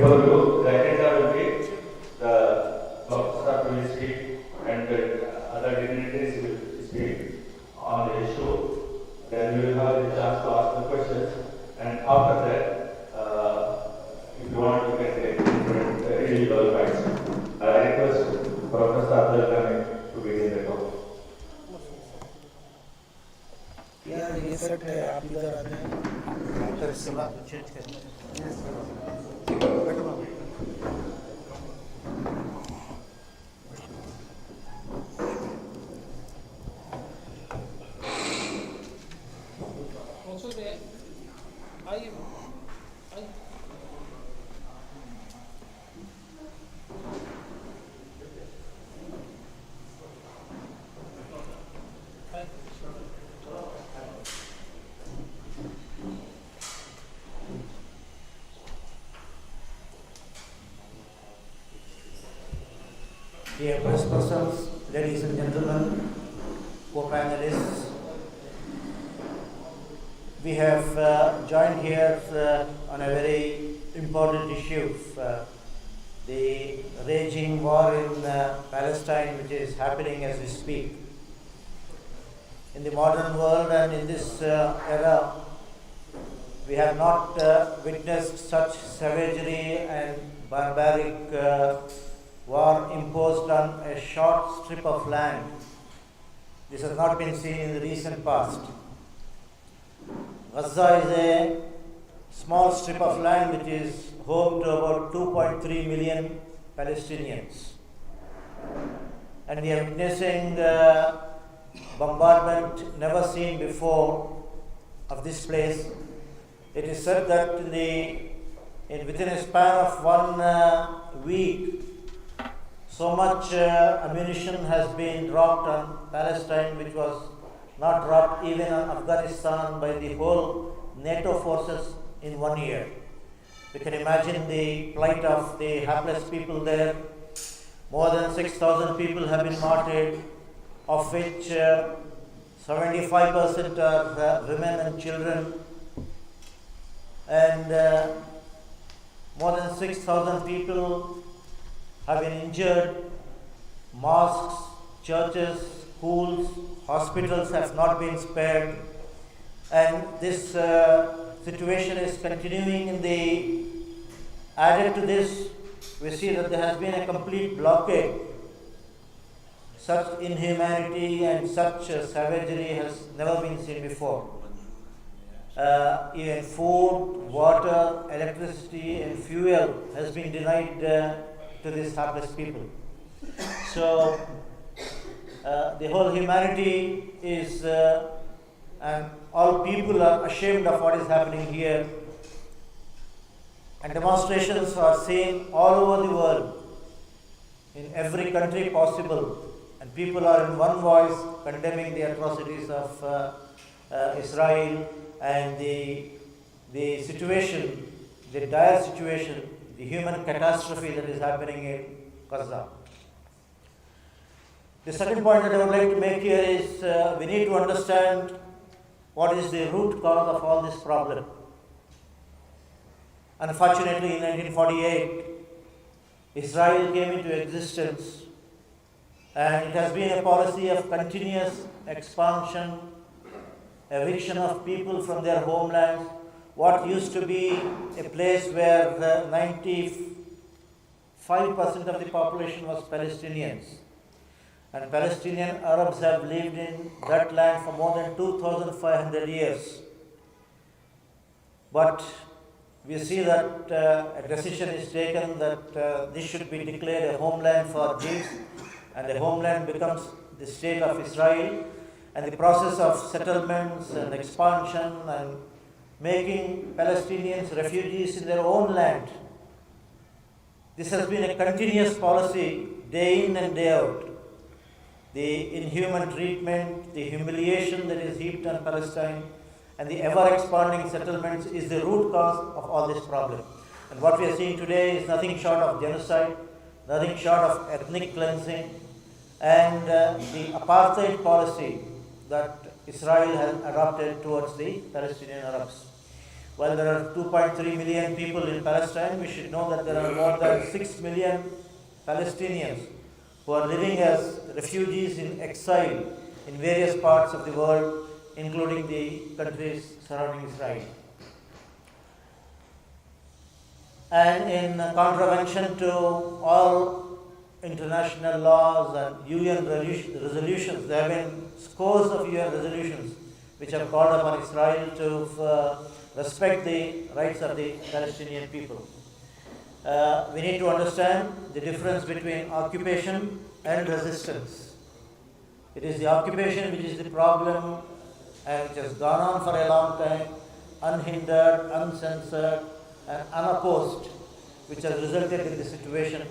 Before you, the agenda will be the Dr. will speak and other dignitaries will speak on the issue. Then you will have the chance to ask the questions, and after that, if you want, you can take different individual points. I request Professor Abdul to begin the talk. यार ये set है, आप इधर आते हैं फिर सलाह change करना also there I Dear press persons, ladies and gentlemen, co-panelists, we have joined here on a very important issue, the raging war in Palestine, which is happening as we speak. In the modern world and in this era, we have not witnessed such savagery and barbaric war imposed on a short strip of land. This has not been seen in the recent past. Gaza is a small strip of land which is home to about 2.3 million Palestinians. And we are witnessing bombardment never seen before of this place. It is said that within a span of 1 week, so much ammunition has been dropped on Palestine, which was not dropped even on Afghanistan by the whole NATO forces in 1 year. You can imagine the plight of the hapless people there. More than 6,000 people have been martyred, of which 75% are women and children. And more than 6,000 people have been injured. Mosques, churches, schools, hospitals have not been spared. And this situation is continuing added to this, we see that there has been a complete blockade. Such inhumanity and such savagery has never been seen before. Even food, water, electricity and fuel has been denied to these hapless people. So the whole humanity is, and all people are ashamed of what is happening here. And demonstrations are seen all over the world, in every country possible. And people are in one voice condemning the atrocities of Israel and the situation, the dire situation, the human catastrophe that is happening in Gaza. The second point that I would like to make here is we need to understand what is the root cause of all this problem. Unfortunately, in 1948, Israel came into existence, and it has been a policy of continuous expansion, eviction of people from their homelands. What used to be a place where 95% of the population was Palestinians. And Palestinian Arabs have lived in that land for more than 2,500 years. But we see that a decision is taken that this should be declared a homeland for Jews, and the homeland becomes the state of Israel, and the process of settlements and expansion and making Palestinians refugees in their own land. This has been a continuous policy day in and day out. The inhuman treatment, the humiliation that is heaped on Palestine, and the ever-expanding settlements is the root cause of all this problem. And what we are seeing today is nothing short of genocide, nothing short of ethnic cleansing, and the apartheid policy that Israel has adopted towards the Palestinian Arabs. While there are 2.3 million people in Palestine, we should know that there are more than 6 million Palestinians who are living as refugees in exile in various parts of the world, including the countries surrounding Israel. And in contravention to all international laws and UN resolutions, there have been scores of UN resolutions which have called upon Israel to respect the rights of the Palestinian people. We need to understand the difference between occupation and resistance. It is the occupation which is the problem and which has gone on for a long time, unhindered, uncensored, and unopposed, which has resulted in this situation.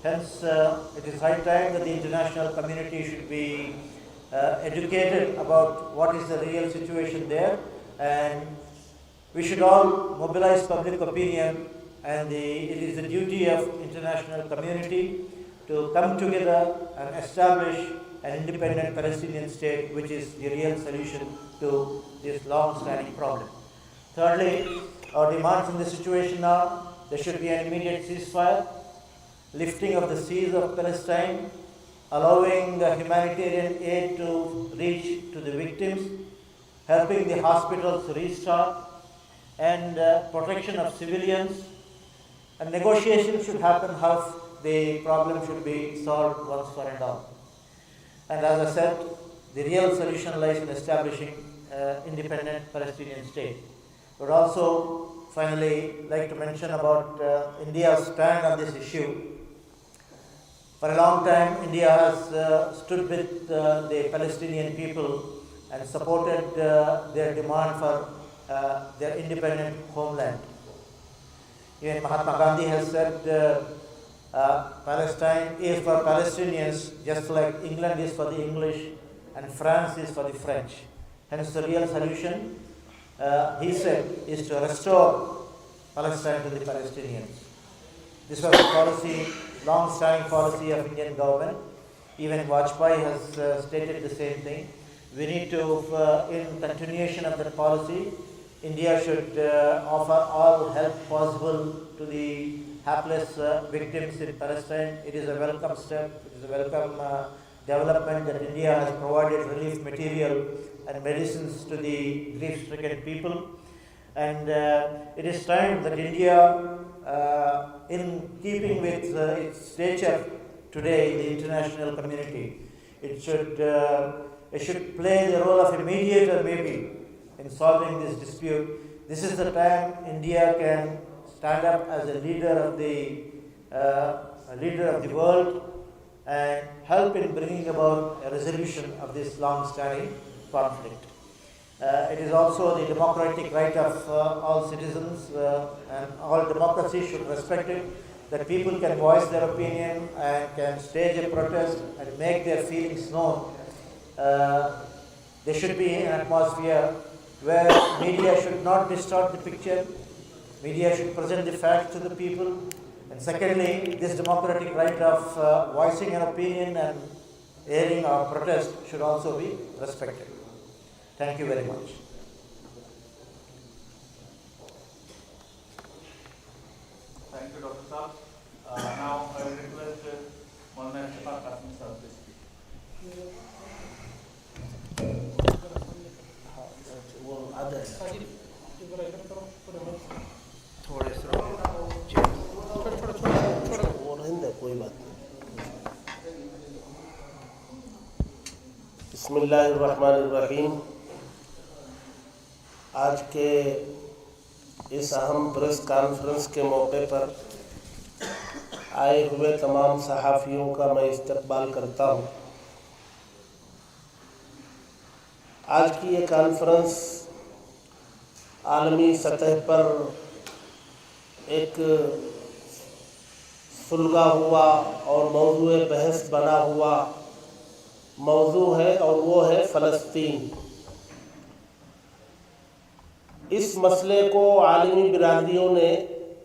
Hence, it is high time that the international community should be educated about what is the real situation there, and we should all mobilize public opinion, and it is the duty of international community to come together and establish an independent Palestinian state, which is the real solution to this long-standing problem. Thirdly, our demands in this situation are there should be an immediate ceasefire, lifting of the siege of Palestine, allowing humanitarian aid to reach to the victims, helping the hospitals restart, and protection of civilians, and negotiations should happen how the problem should be solved once for and all. And as I said, the real solution lies in establishing independent Palestinian state. I would also finally like to mention about India's stand on this issue. For a long time, India has stood with the Palestinian people and supported their demand for their independent homeland. Even Mahatma Gandhi has said Palestine is for Palestinians just like England is for the English and France is for the French. Hence the real solution, he said, is to restore Palestine to the Palestinians. This was a policy, long-standing policy of Indian government. Even Vajpayee has stated the same thing. We need to, in continuation of that policy, India should offer all help possible to the hapless victims in Palestine. It is a welcome step, it is a welcome development that India has provided relief material and medicines to the grief-stricken people. And it is time that India, in keeping with its stature today in the international community, it should play the role of a mediator maybe in solving this dispute. This is the time India can stand up as a leader of the world and help in bringing about a resolution of this long-standing conflict. It is also the democratic right of all citizens, and all democracies should respect it, that people can voice their opinion and can stage a protest and make their feelings known. There should be an atmosphere where media should not distort the picture. Media should present the facts to the people. And secondly, this democratic right of voicing an opinion and airing our protest should also be respected. Thank you very much. Thank you, Dr. Saab. Now I will request Maulana Jihmarkaz sir to speak. कोई बात नहीं। बिस्मिल्लाहिर्रहमानिर्रहीम। आज के इस अहम press conference के मौके पर आए हुए तमाम सहाफ़ियों का मैं इस्तकबाल करता हूँ। आज की ये कॉन्फ्रेंस आलमी सतह पर एक सुलगा हुआ और मौजूए बहस बना हुआ मौजू है, और वो है फ़लस्तीन। اس مسئلے کو عالمی برادریوں نے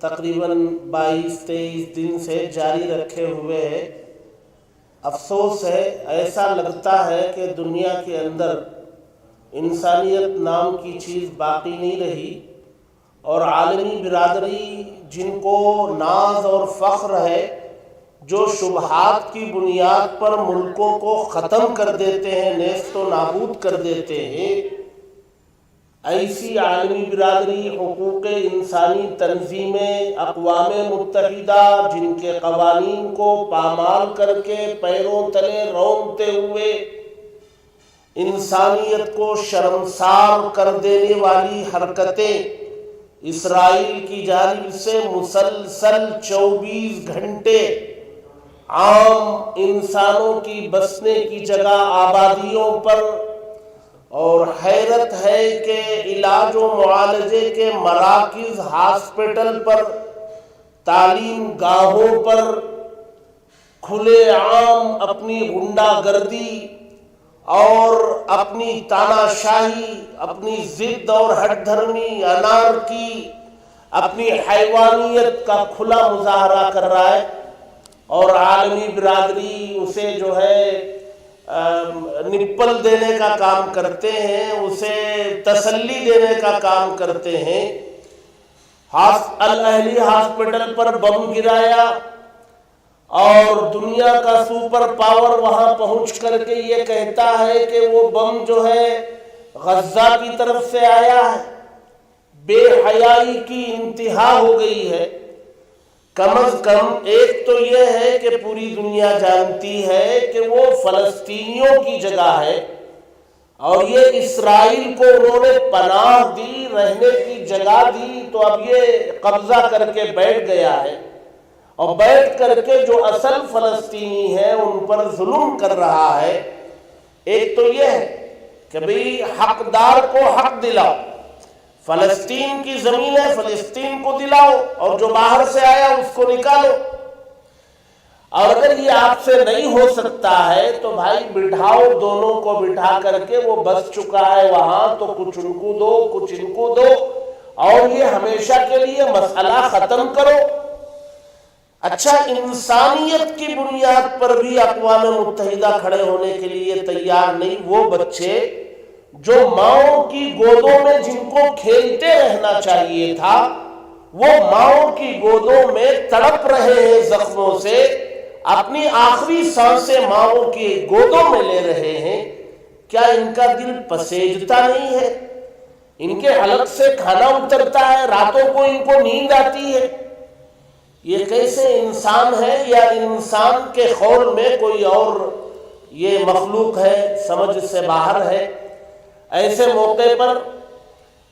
تقریباً 22-23 دن سے جاری رکھے ہوئے ہے۔ افسوس ہے، ایسا لگتا ہے کہ دنیا کے اندر انسانیت نام کی چیز باقی نہیں رہی، اور عالمی برادری جن کو ناز اور فخر ہے، جو شبہات کی بنیاد پر ملکوں کو ختم کر دیتے ہیں، نیست و نابود کر دیتے ہیں، ایسی عالمی برادری، حقوق انسانی تنظیمیں، اقوام متحدہ، جن کے قوانین کو پامال کر کے پیروں تلے رونتے ہوئے انسانیت کو شرمسار کر دینے والی حرکتیں اسرائیل کی جانب سے مسلسل 24 گھنٹے عام انسانوں کی بسنے کی جگہ آبادیوں پر، اور حیرت ہے کہ علاج و معالجے کے مراکز، ہاسپٹل پر، تعلیم گاہوں پر کھلے عام اپنی غنڈہ گردی اور اپنی تاناشاہی، اپنی ضد اور ہٹ دھرمی، انارکی، اپنی حیوانیت کا کھلا مظاہرہ کر رہا ہے، اور عالمی برادری اسے جو ہے نپل دینے کا کام کرتے ہیں، اسے تسلی دینے کا کام کرتے ہیں۔ الاہلی ہاسپٹل پر بم گرایا، اور دنیا کا سپر پاور وہاں پہنچ کر کے یہ کہتا ہے کہ وہ بم جو ہے غزہ کی طرف سے آیا ہے۔ بے حیائی کی انتہا ہو گئی ہے۔ کم از کم ایک تو یہ ہے کہ پوری دنیا جانتی ہے کہ وہ فلسطینیوں کی جگہ ہے، اور یہ اسرائیل کو انہوں نے پناہ دی، رہنے کی جگہ دی، تو اب یہ قبضہ کر کے بیٹھ گیا ہے، اور بیٹھ کر کے جو اصل فلسطینی ہیں ان پر ظلم کر رہا ہے۔ ایک تو یہ ہے کہ بھئی حقدار کو حق دلاؤ، فلسطین کی زمین ہے، فلسطین کو دلاؤ، اور جو باہر سے آیا اس کو نکالو۔ اور اگر یہ آپ سے نہیں ہو سکتا ہے تو بھائی بٹھاؤ، دونوں کو بٹھا کر کے، وہ بس چکا ہے وہاں تو کچھ ان کو دو، کچھ ان کو دو، اور یہ ہمیشہ کے لیے مسئلہ ختم کرو۔ اچھا، انسانیت کی بنیاد پر بھی اقوام متحدہ کھڑے ہونے کے لیے تیار نہیں۔ وہ بچے جو ماؤں کی گودوں میں جن کو کھیلتے رہنا چاہیے تھا، وہ ماؤں کی گودوں میں تڑپ رہے ہیں زخموں سے، اپنی آخری سانسیں ماؤں کی گودوں میں لے رہے ہیں، کیا ان کا دل پسیجتا نہیں ہے؟ ان کے حلق سے کھانا اترتا ہے، راتوں کو ان کو نیند آتی ہے؟ یہ کیسے انسان ہے، یا انسان کے خول میں کوئی اور یہ مخلوق ہے، سمجھ سے باہر ہے؟ ایسے موقع پر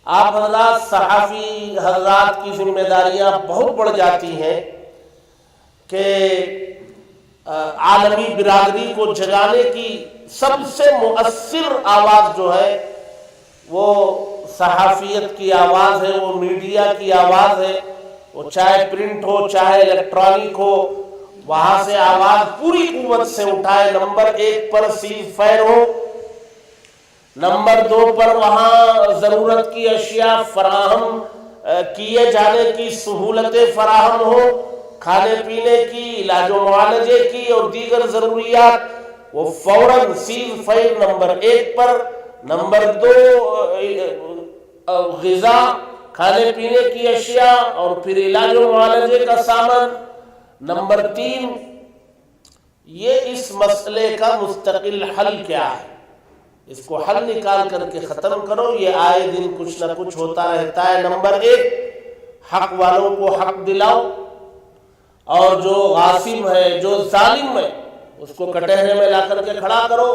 آپ حضرات، صحافی حضرات کی ذمہ داریاں بہت بڑھ جاتی ہیں کہ عالمی برادری کو جگانے کی سب سے مؤثر آواز جو ہے وہ صحافیت کی آواز ہے، وہ میڈیا کی آواز ہے، وہ چاہے پرنٹ ہو چاہے الیکٹرانک ہو، وہاں سے آواز پوری قوت سے اٹھائے۔ نمبر 1 پر سیز فائر ہو، نمبر 2 پر وہاں ضرورت کی اشیاء فراہم کیے جانے کی سہولتیں فراہم ہو، کھانے پینے کی، علاج و معالجے کی اور دیگر ضروریات، وہ فوراً سیز فائر نمبر 1 پر۔ نمبر 2 غذا، کھانے پینے کی اشیاء اور پھر علاج و معالجے کا سامان۔ نمبر 3، یہ اس مسئلے کا مستقل حل کیا ہے، اس کو حل نکال کر کے ختم کرو۔ یہ آئے دن کچھ نہ کچھ ہوتا رہتا ہے۔ نمبر 1، حق والوں کو حق دلاؤ، اور جو غاصب ہے، جو ظالم ہے، اس کو کٹہرے میں لا کر کے کھڑا کرو۔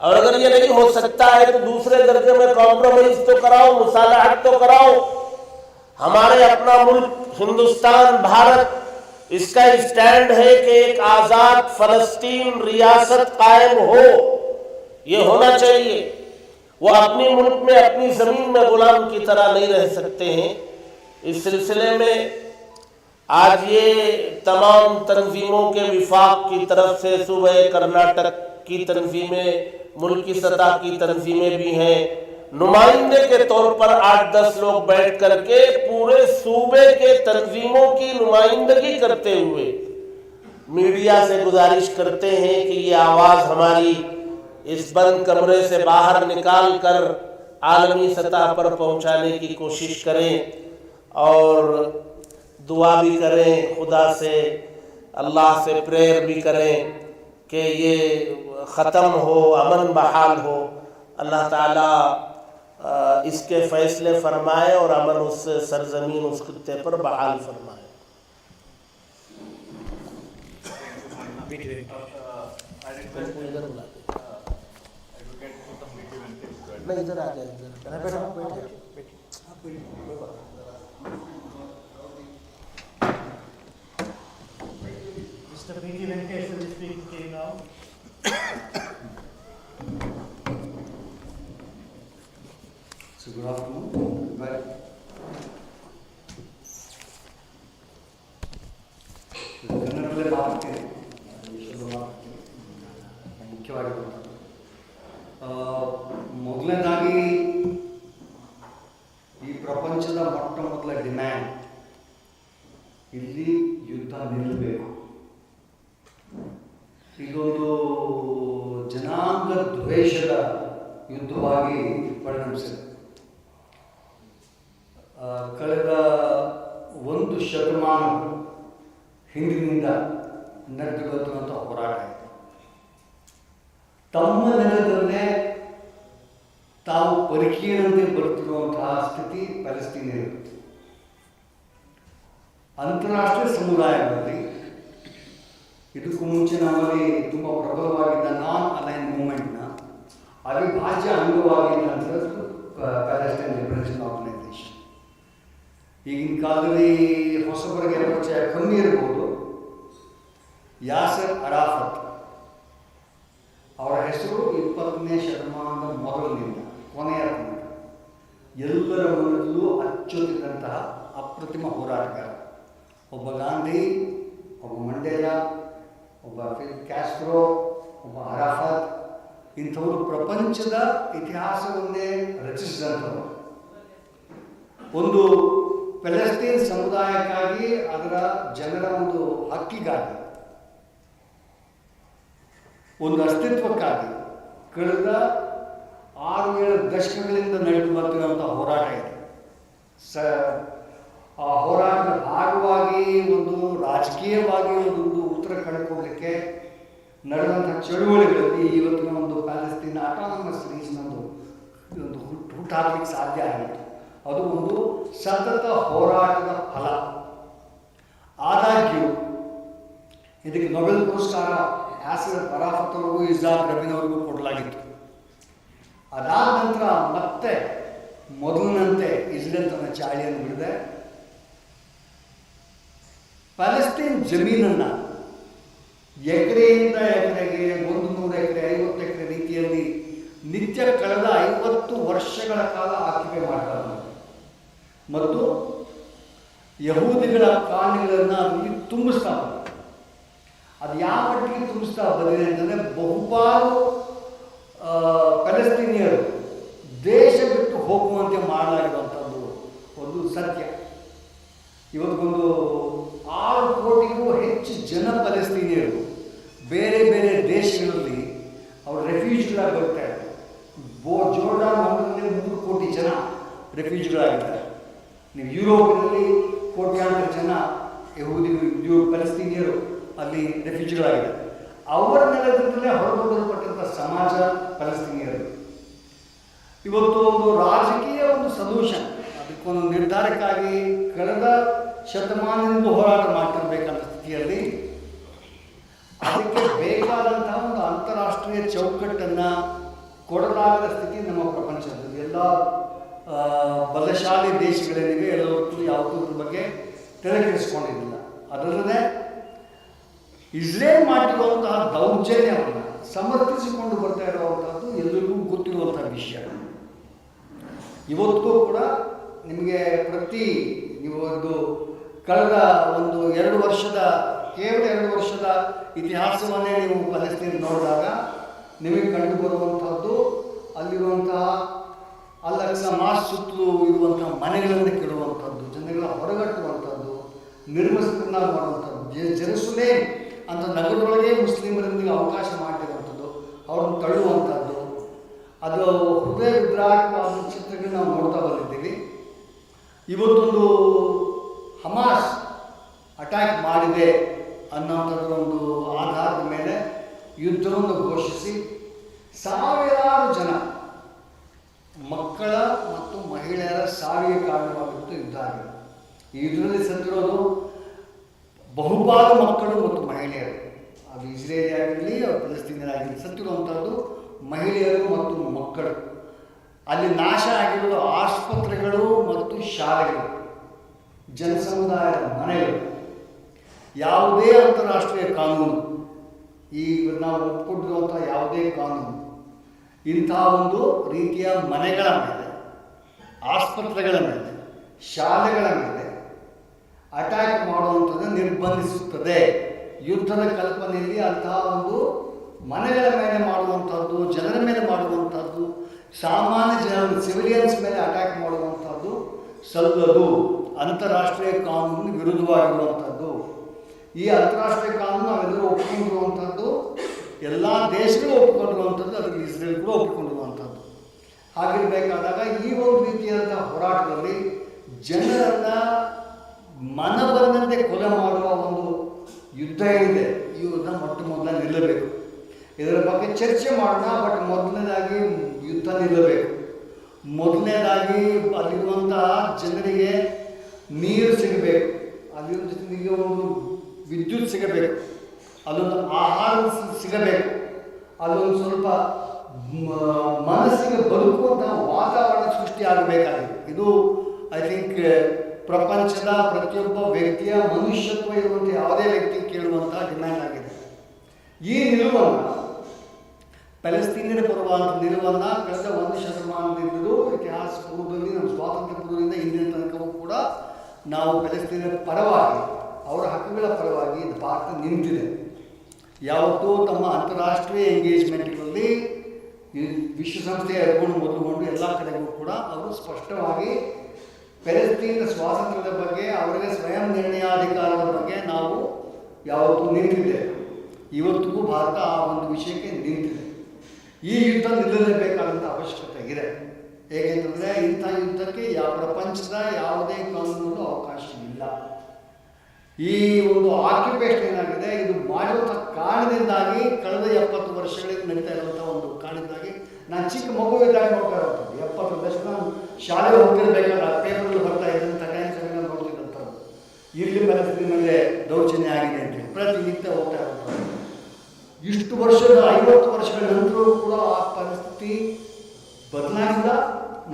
اور اگر یہ نہیں ہو سکتا ہے تو دوسرے درجے میں کمپرومائز تو کراؤ، مصالحت تو کراؤ۔ ہمارے اپنا ملک ہندوستان، بھارت، اس کا اسٹینڈ ہے کہ ایک آزاد فلسطین ریاست قائم ہو، یہ ہونا چاہیے۔ وہ اپنی ملک میں، اپنی زمین میں غلام کی طرح نہیں رہ سکتے ہیں۔ اس سلسلے میں آج یہ تمام تنظیموں کے وفاق کی طرف سے صوبہ کرناٹک کی تنظیمیں، ملکی سطح کی تنظیمیں بھی ہیں، नुमाइंदे के तौर पर 8-10 लोग बैठ करके पूरे सूबे के तंजीमों की नुमाइंदगी करते हुए मीडिया से गुजारिश करते हैं कि ये आवाज़ हमारी इस बंद कमरे से बाहर निकाल कर आलमी सतह पर पहुंचाने की कोशिश करें और दुआ भी करें, खुदा से अल्लाह से प्रेयर भी करें कि ये ख़त्म हो, अमन बहाल हो। अल्लाह ताला इसके फ़ैसले फरमाए और अमन उस सरजमीन उस खित्ते पर बहाल फरमाए। नहीं, इधर आ जाए, इधर Mr. P.T. Venkatesh will be speaking to you now. So good afternoon, everybody. ಕನ್ನಡದಲ್ಲೇ ಮಾತಾಡ್ತೀನಿ, ವಿಷಯದ ಮಾತಾಡ್ತೀನಿ. ಮುಖ್ಯವಾಗಿರುವಂಥದ್ದು ಮೊದಲನೇದಾಗಿ ಈ ಪ್ರಪಂಚದ ಮೊಟ್ಟ ಮೊದಲ ಡಿಮ್ಯಾಂಡ್ ಇಲ್ಲಿ ಯುದ್ಧ ನಿಲ್ಲಬೇಕು. ಇದೊಂದು ಜನಾಂಗ ದ್ವೇಷದ ಯುದ್ಧವಾಗಿ ಪರಿಣಮಿಸಿದೆ. ಕಳೆದ ಒಂದು ಶತಮಾನ ಹಿಂದಿನಿಂದ ನಡೆದಿರುವಂಥ ಹೋರಾಟ ಇದೆ. ತಮ್ಮ ನೆಲದಲ್ಲೇ ತಾವು ಪರಿಕೀಯರಂತೆ ಬರುತ್ತಿರುವಂತಹ ಸ್ಥಿತಿ ಪ್ಯಾಲೆಸ್ತೀನಿಯರು. ಅಂತಾರಾಷ್ಟ್ರೀಯ ಸಮುದಾಯಗಳಲ್ಲಿ ಇದಕ್ಕೂ ಮುಂಚೆ ನಮ್ಮಲ್ಲಿ ತುಂಬ ಪ್ರಬಲವಾಗಿದ್ದ ನಾನ್ ಅಲೈನ್ ಮೂವ್ಮೆಂಟ್ನ ಅವಿಭಾಜ್ಯ ಅಂಗವಾಗಿದ್ದಂಥದ್ದು ಪ್ಯಾಲೆಸ್ಟೈನ್ ಲಿಬರೇಷನ್ ಆರ್ಗನೈಸೇಷನ್. ಈಗಿನ ಕಾಲದಲ್ಲಿ ಹೊಸಬರಿಗೆ ಪರಿಚಯ ಕಮ್ಮಿ ಇರ್ಬೋದು. ಯಾಸರ್ ಅರಾಫತ್ ಅವರ ಹೆಸರು 20ನೇ ಶತಮಾನದ ಮೊದಲಿನಿಂದ ಕೊನೆಯ ತನಕ ಎಲ್ಲರ ಮನದಲ್ಲೂ ಅಚ್ಚೊತ್ತಿದಂತಹ ಅಪ್ರತಿಮ ಹೋರಾಟಗಾರ. ಒಬ್ಬ ಗಾಂಧಿ, ಒಬ್ಬ ಮಂಡೇಲಾ, ಒಬ್ಬ ಕ್ಯಾಸ್ಟ್ರೋ, ಒಬ್ಬ ಅರಾಫತ್, ಇಂಥವರು ಪ್ರಪಂಚದ ಇತಿಹಾಸವನ್ನೇ ರಚಿಸಿದಂಥವರು. ಒಂದು ಪ್ಯಾಲೆಸ್ತೀನ್ ಸಮುದಾಯಕ್ಕಾಗಿ, ಅದರ ಜನರ ಒಂದು ಹಕ್ಕಿಗಾಗಿ, ಒಂದು ಅಸ್ತಿತ್ವಕ್ಕಾಗಿ ಕಳೆದ 6-7 ದಶಕಗಳಿಂದ ನಡೆದು ಬರ್ತಿರುವಂಥ ಹೋರಾಟ ಇದೆ. ಆ ಹೋರಾಟದ ಭಾಗವಾಗಿ ಒಂದು ರಾಜಕೀಯವಾಗಿ ಒಂದು ಉತ್ತರ ಕಂಡುಕೊಡಲಿಕ್ಕೆ ನಡೆದಂಥ ಚಳುವಳಿಗಳಲ್ಲಿ ಇವತ್ತಿನ ಒಂದು ಪ್ಯಾಲೆಸ್ತೀನ್ ಆಟಾನಮಸ್ ರೀಜ್ನೊಂದು ಹುಟ್ಟಾಕಲಿಕ್ಕೆ ಸಾಧ್ಯ ಆಗಿತ್ತು. ಅದು ಒಂದು ಸತತ ಹೋರಾಟದ ಫಲ. ಆದಾಗ್ಯೂ ಇದಕ್ಕೆ ನೊಬೆಲ್ ಪುರಸ್ಕಾರ ಯಾಸರ್ ಅರಾಫತ್ ಅವ್ರಿಗೂ ಇಸಾಕ್ ರಬಿನ್ ಅವ್ರಿಗೂ ಕೊಡಲಾಗಿತ್ತು. ಅದಾದ ನಂತರ ಮತ್ತೆ ಮೊದಲಿನಂತೆ ಇಸ್ರೇಲ್ ತನ್ನ ಚಾಳಿಯನ್ನು ಬಿಡದೆ ಪ್ಯಾಲೆಸ್ತೀನ್ ಜಮೀನನ್ನು ಎಕರೆಯಿಂದ ಎಕರೆಗೆ 100 ಎಕರೆ 50 ಎಕರೆ ರೀತಿಯಲ್ಲಿ ನಿತ್ಯ ಕಳೆದ 50 ವರ್ಷಗಳ ಕಾಲ ಆಕ್ಯುಪೈ ಮಾಡ್ತಾರೆ ಮತ್ತು ಯಹೂದಿಗಳ ಕಾಣಿಗಳನ್ನು ಅಲ್ಲಿ ತುಂಬಿಸ್ತಾ ಬಂದರು. ಅದು ಯಾವ ಮಟ್ಟಿಗೆ ತುಂಬಿಸ್ತಾ ಬಂದಿದೆ ಅಂತಂದರೆ ಬಹುಪಾಲು ಪ್ಯಾಲೆಸ್ತೀನಿಯರು ದೇಶ ಬಿಟ್ಟು ಹೋಗುವಂತೆ ಮಾಡಲಾಗಿರುವಂಥದ್ದು ಒಂದು ಸತ್ಯ. ಇವತ್ತಿಗೊಂದು 6 ಕೋಟಿಗೂ ಹೆಚ್ಚು ಜನ ಪ್ಯಾಲೆಸ್ತೀನಿಯರು ಬೇರೆ ಬೇರೆ ದೇಶಗಳಲ್ಲಿ ಅವರು ರೆಫ್ಯೂಜಿಗಳಾಗಿ ಬರ್ತಾ ಇದ್ದಾರೆ. ಜೋರ್ಡಾನ್ ಒಂದರಲ್ಲಿ 3 ಕೋಟಿ ಜನ ರೆಫ್ಯೂಜಿಗಳಾಗಿದ್ದಾರೆ. ನೀವು ಯುರೋಪಿನಲ್ಲಿ ಕೋಟ್ಯಾಂತರ ಜನ ಪ್ಯಾಲೆಸ್ತೀನಿಯರು ಅಲ್ಲಿ ರೆಫ್ಯೂಜಿಗಳಾಗಿದ್ದಾರೆ. ಅವರ ನೆಲದಿಂದಲೇ ಹೊರಬರಲ್ಪಟ್ಟಂಥ ಸಮಾಜ ಪ್ಯಾಲೆಸ್ತೀನಿಯರು. ಇವತ್ತು ಒಂದು ರಾಜಕೀಯ ಒಂದು ಸೊಲ್ಯೂಷನ್, ಅದಕ್ಕೊಂದು ನಿರ್ಧಾರಕ್ಕಾಗಿ ಕಳೆದ ಶತಮಾನದಿಂದ ಹೋರಾಟ ಮಾಡ್ತಿರ್ಬೇಕಂತ ಸ್ಥಿತಿಯಲ್ಲಿ ಅದಕ್ಕೆ ಬೇಕಾದಂತಹ ಒಂದು ಅಂತಾರಾಷ್ಟ್ರೀಯ ಚೌಕಟ್ಟನ್ನು ಕೊಡಲಾಗದ ಸ್ಥಿತಿ ನಮ್ಮ ಪ್ರಪಂಚದಲ್ಲಿ. ಎಲ್ಲ ಬಲಶಾಲಿ ದೇಶಗಳೇನಿವೆ ಎಲ್ಲವಕ್ಕೂ ಯಾವುದ್ರ ಬಗ್ಗೆ ತಲೆಕೆಡಿಸ್ಕೊಂಡಿದ್ದಿಲ್ಲ. ಅದಲ್ಲದೆ ಇಸ್ರೇಲ್ ಮಾಡಿರುವಂತಹ ದೌರ್ಜನ್ಯವನ್ನು ಸಮರ್ಥಿಸಿಕೊಂಡು ಬರ್ತಾ ಇರುವಂಥದ್ದು ಎಲ್ಲರಿಗೂ ಗೊತ್ತಿರುವಂಥ ವಿಷಯ. ಇವತ್ತಿಗೂ ಕೂಡ ನಿಮಗೆ ನೀವು ಒಂದು ಕಳೆದ ಒಂದು 2 ವರ್ಷದ ಕೇವಲ 2 ವರ್ಷದ ಇತಿಹಾಸವನ್ನೇ ನೀವು ಪ್ಯಾಲೆಸ್ತೀನ್ ನೋಡಿದಾಗ ನಿಮಗೆ ಕಂಡು ಬರುವಂಥದ್ದು ಅಲ್ಲಿರುವಂತಹ ಹಮಾಸ್ ಸುತ್ತಲೂ ಇರುವಂಥ ಮನೆಗಳನ್ನು ಕೆಡುವಂಥದ್ದು, ಜನಗಳ ಹೊರಗಟ್ಟುವಂಥದ್ದು, ನಿರ್ವಸನ ಮಾಡುವಂಥದ್ದು, ಜೆರುಸಲೇಮ್ ಅಂತ ನಗರದೊಳಗೆ ಮುಸ್ಲಿಮರಿಗೆ ಅವಕಾಶ ಮಾಡಿರುವಂಥದ್ದು, ಅವ್ರನ್ನ ತಳ್ಳುವಂಥದ್ದು, ಅದು ಹೃದಯ ವಿದ್ರಾವಕವಾದ ಚಿತ್ರಗಳನ್ನ ನಾವು ನೋಡ್ತಾ ಬಂದಿದ್ದೀವಿ. ಇವತ್ತೊಂದು ಹಮಾಸ್ ಅಟ್ಯಾಕ್ ಮಾಡಿದೆ ಅನ್ನೋಂಥದ್ರ ಒಂದು ಆಧಾರದ ಮೇಲೆ ಯುದ್ಧವನ್ನು ಘೋಷಿಸಿ ಸಾವಿರಾರು ಜನ ಮಕ್ಕಳ ಮತ್ತು ಮಹಿಳೆಯರ ಸಾವಿಗೆ ಕಾರಣವಾಗಿತ್ತು ಯುದ್ಧ ಆಗಿದೆ. ಈ ಯುದ್ಧದಲ್ಲಿ ಸತ್ತಿರೋದು ಬಹುಪಾಲು ಮಕ್ಕಳು ಮತ್ತು ಮಹಿಳೆಯರು, ಅದು ಇಸ್ರೇಲಿ ಆಗಿರಲಿ ಫಲಸ್ತೀನಿಯರಾಗಿರಲಿ, ಸತ್ತಿರುವಂಥದ್ದು ಮಹಿಳೆಯರು ಮತ್ತು ಮಕ್ಕಳು. ಅಲ್ಲಿ ನಾಶ ಆಗಿರೋದು ಆಸ್ಪತ್ರೆಗಳು ಮತ್ತು ಶಾಲೆಗಳು, ಜನಸಮುದಾಯದ ಮನೆಗಳು. ಯಾವುದೇ ಅಂತಾರಾಷ್ಟ್ರೀಯ ಕಾನೂನು, ಈಗ ನಾವು ಒಪ್ಪಿಕೊಂಡಿರುವಂಥ ಯಾವುದೇ ಕಾನೂನು ಇಂಥ ಒಂದು ರೀತಿಯ ಮನೆಗಳ ಮೇಲೆ, ಆಸ್ಪತ್ರೆಗಳ ಮೇಲೆ, ಶಾಲೆಗಳ ಮೇಲೆ ಅಟ್ಯಾಕ್ ಮಾಡುವಂಥದ್ದನ್ನು ನಿರ್ಬಂಧಿಸುತ್ತದೆ. ಯುದ್ಧದ ಕಲ್ಪನೆಯಲ್ಲಿ ಅಂತಹ ಒಂದು ಮನೆಗಳ ಮೇಲೆ ಮಾಡುವಂಥದ್ದು, ಜನರ ಮೇಲೆ ಮಾಡುವಂಥದ್ದು, ಸಾಮಾನ್ಯ ಜನರ ಸಿವಿಲಿಯನ್ಸ್ ಮೇಲೆ ಅಟ್ಯಾಕ್ ಮಾಡುವಂಥದ್ದು ಸಲ್ಲದು. ಅಂತಾರಾಷ್ಟ್ರೀಯ ಕಾನೂನಿನ ವಿರುದ್ಧವಾಗಿರುವಂಥದ್ದು. ಈ ಅಂತಾರಾಷ್ಟ್ರೀಯ ಕಾನೂನು ನಾವೆಲ್ಲರೂ ಒಪ್ಪಿಕೊಂಡಿರುವಂಥದ್ದು, ಎಲ್ಲ ದೇಶಗಳು ಒಪ್ಪಿಕೊಂಡಿರುವಂಥದ್ದು, ಅದರಲ್ಲಿ ಇಸ್ರೇಲ್ ಕೂಡ ಒಪ್ಪಿಕೊಂಡಿರುವಂಥದ್ದು. ಹಾಗಿರಬೇಕಾದಾಗ ಈ ಒಂದು ರೀತಿಯಾದಂಥ ಹೋರಾಟದಲ್ಲಿ ಜನರನ್ನು ಮನಬಂದಂತೆ ಕೊಲೆ ಮಾಡುವ ಒಂದು ಯುದ್ಧ ಏನಿದೆ, ಈ ಯುದ್ಧ ಮೊದಲ ನಿಲ್ಲಬೇಕು. ಇದರ ಬಗ್ಗೆ ಚರ್ಚೆ ಮಾಡೋಣ. ಬಟ್ ಮೊದಲನೇದಾಗಿ ಯುದ್ಧ ನಿಲ್ಲಬೇಕು. ಮೊದಲನೇದಾಗಿ ಅಲ್ಲಿರುವಂತಹ ಜನರಿಗೆ ನೀರು ಸಿಗಬೇಕು, ಅಲ್ಲಿರುವ ಜನರಿಗೆ ಒಂದು ವಿದ್ಯುತ್ ಸಿಗಬೇಕು, ಅಲ್ಲೊಂದು ಆಹಾರ ಸಿಗಬೇಕು, ಅಲ್ಲೊಂದು ಸ್ವಲ್ಪ ಮನಸ್ಸಿಗೆ ಬದುಕುವಂತಹ ವಾತಾವರಣ ಸೃಷ್ಟಿ ಆಗಬೇಕಾಗಿದೆ. ಇದು ಐ ಥಿಂಕ್ ಪ್ರಪಂಚದ ಪ್ರತಿಯೊಬ್ಬ ವ್ಯಕ್ತಿಯ ಮನುಷ್ಯತ್ವ ಇರುವಂಥ ಯಾವುದೇ ವ್ಯಕ್ತಿ ಕೇಳುವಂತಹ ಡಿಮ್ಯಾಂಡ್ ಆಗಿದೆ. ಈ ನಿಲುವನ್ನು, ಪ್ಯಾಲೆಸ್ತೀನಿಯರ ಪರವಾದ ನಿಲುವನ್ನು ಕಳೆದ 1 ಶತಮಾನದಿಂದಲೂ ಇತಿಹಾಸ ಪೂರ್ವದಲ್ಲಿ, ನಮ್ಮ ಸ್ವಾತಂತ್ರ್ಯ ಪೂರ್ವದಿಂದ ಇಂದಿನ ತನಕವೂ ಕೂಡ ನಾವು ಪ್ಯಾಲೆಸ್ತೀನಿಯರ ಪರವಾಗಿ, ಅವರ ಹಕ್ಕುಗಳ ಪರವಾಗಿ ಭಾರತ ನಿಂತಿದೆ. ಯಾವತ್ತೂ ತಮ್ಮ ಅಂತಾರಾಷ್ಟ್ರೀಯ ಎಂಗೇಜ್ಮೆಂಟ್ಗಳಲ್ಲಿ ವಿಶ್ವಸಂಸ್ಥೆ ಮೊದಲುಗೊಂಡು ಎಲ್ಲ ಕಡೆಗೂ ಕೂಡ ಅವರು ಸ್ಪಷ್ಟವಾಗಿ ಪ್ಯಾಲೆಸ್ತೀನ್ ಸ್ವಾತಂತ್ರ್ಯದ ಬಗ್ಗೆ, ಅವರಿಗೆ ಸ್ವಯಂ ನಿರ್ಣಯಾಧಿಕಾರದ ಬಗ್ಗೆ ನಾವು ಯಾವತ್ತೂ ನಿಂತಿದ್ದೇವೆ. ಇವತ್ತಿಗೂ ಭಾರತ ಆ ಒಂದು ವಿಷಯಕ್ಕೆ ನಿಂತಿದೆ. ಈ ಯುದ್ಧ ನಿಲ್ಲಲೇಬೇಕಾದಂಥ ಅವಶ್ಯಕತೆ ಇದೆ. ಏಕೆಂತಂದರೆ ಇಂಥ ಯುದ್ಧಕ್ಕೆ ಪ್ರಪಂಚದ ಯಾವುದೇ ಕಾನೂನಲ್ಲೂ ಅವಕಾಶ ಇಲ್ಲ. ಈ ಒಂದು ಆಕ್ಯುಪೇಷನ್ ಏನಾಗಿದೆ, ಇದು ಮಾಡುವಂಥ ಕಾರಣದಿಂದಾಗಿ ಕಳೆದ 70 ವರ್ಷಗಳಿಂದ ನಡೀತಾ ಇರುವಂಥ ಒಂದು ಕಾರಣದಿಂದಾಗಿ ನಾನು ಚಿಕ್ಕ ಮಗುವಿದ್ದಾಗ ನೋಡ್ತಾ ಇರೋದು. 70 ವರ್ಷ ನಾನು ಶಾಲೆಗೆ ಹೋಗ್ತಿರ್ಬೇಕಾದ್ರೆ ಪೇಪರ್ಗಳು ಬರ್ತಾ ಇದ್ದಂಥ ಟೈಮ್ಸ್ಗಳನ್ನ ನೋಡ್ತಿದ್ದಂಥದ್ದು. ಇಲ್ಲಿ ಪರಿಸ್ಥಿತಿ ಮೇಲೆ ದೌರ್ಜನ್ಯ ಆಗಿದೆ ಅಂತೇಳಿ ಪ್ರತಿನಿತ್ಯ ಹೋಗ್ತಾ ಇರ್ತಾರೆ. ಇಷ್ಟು ವರ್ಷದ 50 ವರ್ಷಗಳ ನಂತರವೂ ಕೂಡ ಆ ಪರಿಸ್ಥಿತಿ ಬದಲಾಗಿಲ್ಲ